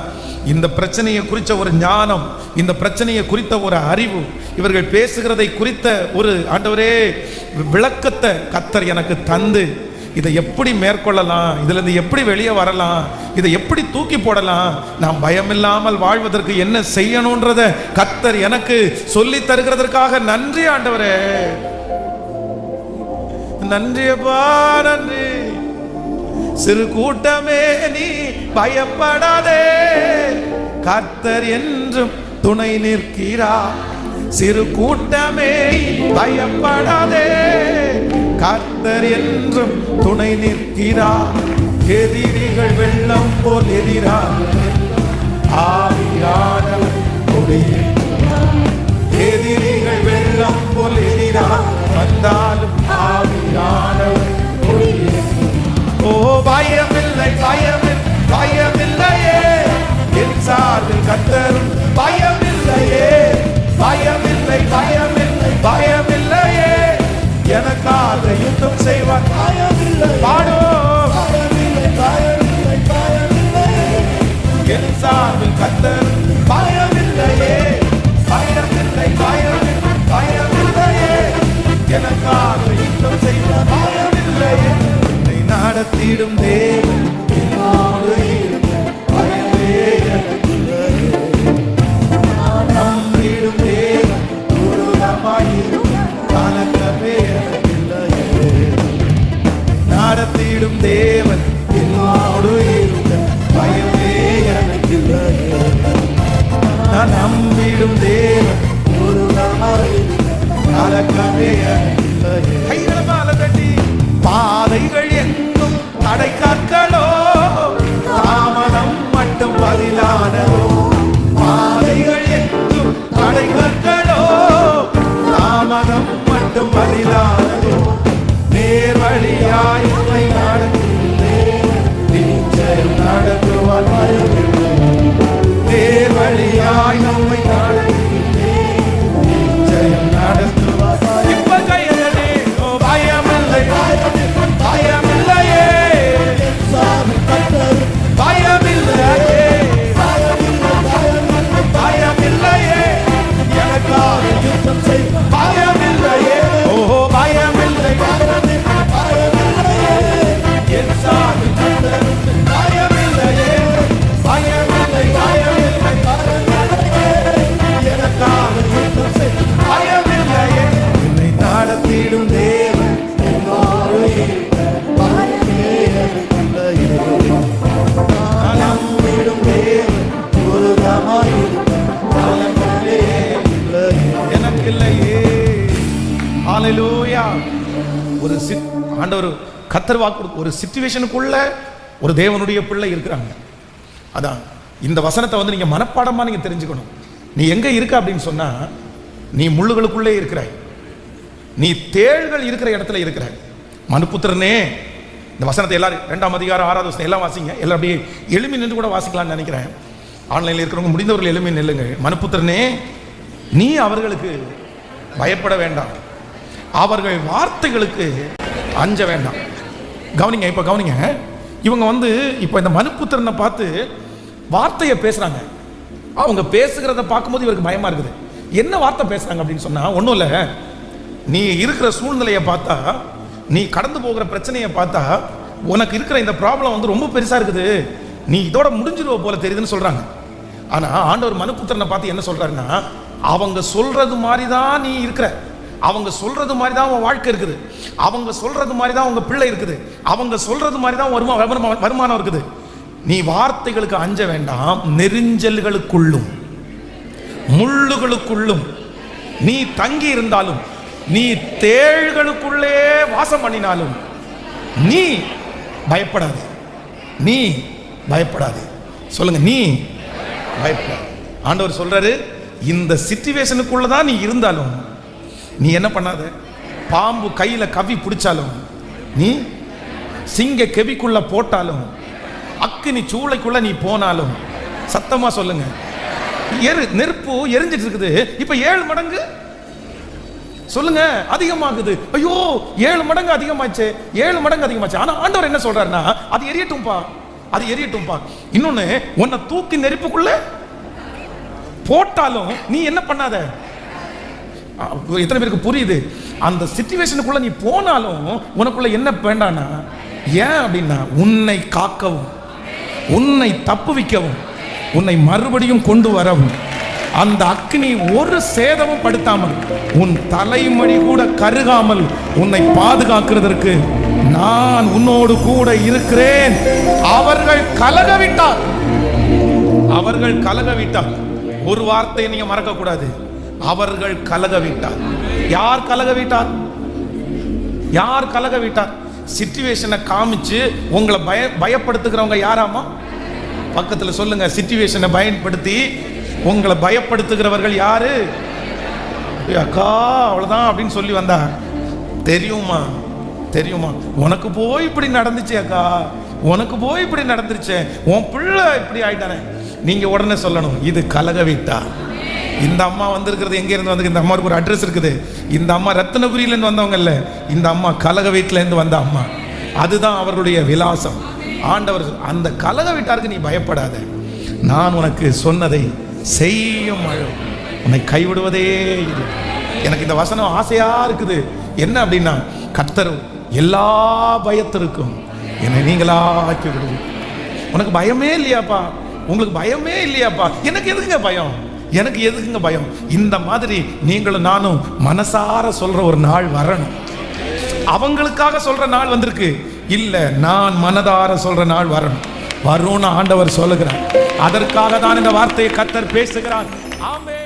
A: இந்த பிரச்சனையை குறித்த ஒரு ஞானம், இந்த பிரச்சனையை குறித்த ஒரு அறிவு, இவர்கள் பேசுகிறதை குறித்த ஒரு ஆண்டவரே விளக்கத்தை கர்த்தர் எனக்கு தந்து, இதை எப்படி மேற்கொள்ளலாம், இதுல இருந்து எப்படி வெளியே வரலாம், இதை எப்படி தூக்கி போடலாம், நாம் பயமில்லாமல் வாழ்வதற்கு என்ன செய்யணும்ன்றத கர்த்தர் எனக்கு சொல்லி தருகிறதற்காக நன்றி ஆண்டவரே, நன்றியப்பா, நன்றி. சிறு கூட்டமே நீ பயப்படாதே, கர்த்தர் என்றும் துணை நிற்கிறார். சிறு கூட்டமே பயப்படாதே, கர்த்தர் என்றும் துணை நிற்கிறார். எதிரிகள் வெள்ளம் போல் எதிராக ஆவியானவர் எதிரிகள் வெள்ளம் போல் எதிராக வந்தாலும் ஆவியானவர் ஓ பயமில்லை பயமில்லையே என் சார்பில் கர்த்தரும் பயமில்லையே பயமில்லையே எனக்காக யுத்தம் செய்வார் பாடோ என் சார்பில் கர்த்தரும் பயமில்லையே எனக்காக யுத்தம் செய்வார் பயமில்லையே என்னை நடத்திடும் தேவன் என்னோடு பயமே எனக்கில்லையே நம்பிடும் தேவன் உருவமாயிரும் கலக்கமே எனக்கில்லையே நடத்திடும் தேவன் என்னோடு பயமே எனக்கில்லையே நான் நம்பிடும் தேவன் கலக்கமே எனக்கில்லையே பாதைகள் எங்கும் தடை காக்களோ தாமதம் மட்டும் பதிலானதோ பாதைகள் எங்கும் தடை காக்களோ தாமதம் மட்டும் பதிலானதோ நேர் வழியாய் உன்னை நடத்துகிறேன் நிச்சயம் நடத்துவார் நேர் வழியாய் நம்மை நடத்துகிறேன் நிச்சயம் நடத்துவார் இப்ப கையனே ஓ பயமில்லை பயமில்லையே பயமில்லையே எனக்காக யுத்தம் செய் பயமில்லையே ஓ பயமில்லை என் சாமி பயமில்லையே எனக்காக யுத்தம் செய் பயமில்லையே என்னை நடத்திடும் தேவன் என்னோடு எனக்கில்லையே ஹல்லேலூயா ஒரு ஆண்டவர் கர்த்தர் வாக்கு ஒரு சிச்சுவேஷனுக்குள்ள ஒரு தேவனுடைய பிள்ளை இருக்கிறாங்க. அதான் இந்த வசனத்தை வந்து நீங்க மனப்பாடமா நீங்க தெரிஞ்சுக்கணும். நீ எங்க இருக்க அப்படின்னு சொன்னா நீ முள்ளுகளுக்குள்ளே இருக்கிறாய், நீ தேள்கள் இருக்கிற இடத்துல இருக்கிறாய். மனுபுத்திரனே இந்த வசனத்தை எல்லாரும் 2ஆம் அதிகாரம் 6வது வசனம் எல்லாம் வாசிங்க. எல்லாம் அப்படியே எளிமை நின்று கூட வாசிக்கலாம்னு நினைக்கிறேன். ஆன்லைனில் இருக்கிறவங்க முடிந்தவர்கள் எளிமை நில்லுங்க. மனுபுத்திரனே நீ அவர்களுக்கு பயப்பட வேண்டாம், அவர்கள் வார்த்தைகளுக்கு அஞ்ச வேண்டாம். கவனிங்க, இப்ப கவனிங்க. இவங்க வந்து இப்ப இந்த மனுபுத்திரனை பார்த்து வார்த்தையை பேசுறாங்க. அவங்க பேசுகிறத பார்க்கும்போது இவருக்கு பயமா இருக்குது. என்ன வார்த்தை பேசுறாங்க அப்படின்னு சொன்னா ஒன்றும் இல்லை. நீ இருக்கிற சூழ்நிலையை பார்த்தா, நீ கடந்து போகிற பிரச்சனையை பார்த்தா, உனக்கு இருக்கிற இந்த ப்ராப்ளம் வந்து ரொம்ப பெருசா இருக்குது, நீ இதோட முடிஞ்சிருவ போல தெரியுதுன்னு சொல்றாங்க. ஆனா ஆண்டவர் மனுபுத்திரனை பார்த்து என்ன சொல்றாருன்னா, அவங்க சொல்றது மாதிரி தான் நீ இருக்கிற, அவங்க சொல்றது மாதிரி தான் உன் வாழ்க்கை இருக்குது, அவங்க சொல்றது மாதிரி தான் உங்க பிள்ளை இருக்குது, அவங்க சொல்றது மாதிரி தான் வருமானம் இருக்குது. நீ வார்த்தைகளுக்கு அஞ்ச வேண்டாம். நெரிஞ்சல்களுக்குள்ளும் முள்ளுகளுக்குள்ளும் நீ தங்கி இருந்தாலும், நீ தேள்களுக்குள்ளே வாசம் பண்ணினாலும் நீ பயப்படாது, நீ பயப்படாது. சொல்லுங்க, நீ பயப்படாது. ஆண்டவர் சொல்றாரு, இந்த சிச்சுவேஷனுக்குள்ளதான் நீ இருந்தாலும் நீ என்ன பண்ணாத. பாம்பு கையில கவி பிடிச்சாலும், நீ சிங்க கெவிக்குள்ள போட்டாலும், அக்கினி சூளைக்குள்ள நீ போனாலும், சத்தமா சொல்லுங்க, நெருப்பு எரிஞ்சிட்டு இருக்குது. இப்ப 7 மடங்கு சொல்லுங்க அதிகமாகுது. ஐயோ 7 மடங்கு அதிகமாச்சு, 7 மடங்கு அதிகமாச்சு. ஆனா ஆண்டவர் என்ன சொல்றாருன்னா, அது எரியட்டும்பா, அது எரியட்டும்பா. இன்னொன்னு, உன்னை தூக்கி நெருப்புக்குள்ள போட்டாலும் நீ என்ன பண்ணாத. எத்தனை பேருக்கு புரியுது? அந்த சிச்சுவேஷனுக்குள்ள நீ போனாலும் உனக்குள்ள என்ன வேண்டானா, ஏன் அப்படின்னா உன்னை காக்கவும், உன்னை தப்புவிக்கவும், உன்னை மறுபடியும் கொண்டு வரவும், அந்த அக்னி ஒரு சேதமும் படுத்தாமல், உன் தலைமணி கூட கருகாமல் உன்னை பாதுகாக்கிறதற்கு நான் உன்னோடு கூட இருக்கிறேன். அவர்கள் கலகவிட்டார், அவர்கள் கலகவிட்டார். ஒரு வார்த்தையை நீங்க மறக்க கூடாது. அவர்கள் கலகவிட்டார். யார் கலகவிட்டார்? யார் கலகவிட்டார்? சிச்சுவேஷனை காமிச்சு உங்களை பயப்படுத்துகிறவங்க யாராமா? பக்கத்துல சொல்லுங்க, சிச்சுவேஷனை பயன்படுத்தி உங்களை பயப்படுத்துகிறவர்கள் யாரு? அக்கா அவ்வளவுதான் அப்படின்னு சொல்லி வந்தா, தெரியுமா தெரியுமா உனக்கு போய் இப்படி நடந்துச்சு அக்கா, உனக்கு போய் இப்படி நடந்துருச்சே, உன் பிள்ளை இப்படி ஆயிட்டானே, நீங்க உடனே சொல்லணும் இது கலக வீட்டா. இந்த அம்மா வந்திருக்கிறது எங்க இருந்து வந்து, இந்த அம்மாவுக்கு ஒரு அட்ரஸ் இருக்குது. இந்த அம்மா ரத்னபுரியில இருந்து வந்தவங்க இல்ல, இந்த அம்மா கலக வீட்டுல இருந்து வந்த அம்மா. அதுதான் அவர்களுடைய விலாசம். ஆண்டவர் அந்த கலக வீட்டாருக்கு நீ பயப்படாத, நான் உனக்கு சொன்னதை செய்யும், உன்னை கைவிடுவதே இல்லை. எனக்கு இந்த வசனம் ஆசையா இருக்குது. என்ன அப்படின்னா, கர்த்தர் எல்லா பயத்திற்கும் என்னை நீங்களா ஆக்கி விடுவீங்க. உனக்கு பயமே இல்லையாப்பா, உங்களுக்கு பயமே இல்லையாப்பா, எனக்கு எதுக்குங்க பயம், எனக்கு எதுக்குங்க பயம்? இந்த மாதிரி நீங்களும் நானும் மனசார சொல்ற ஒரு நாள் வரணும். அவங்களுக்காக சொல்ற நாள் வந்திருக்கு இல்ல, நான் மனதார சொல்ற நாள் வரணும். வரும்னு ஆண்டவர் சொல்லுகிறார். அதற்காக தான் இந்த வார்த்தையை கர்த்தர் பேசுகிறார். ஆமென்.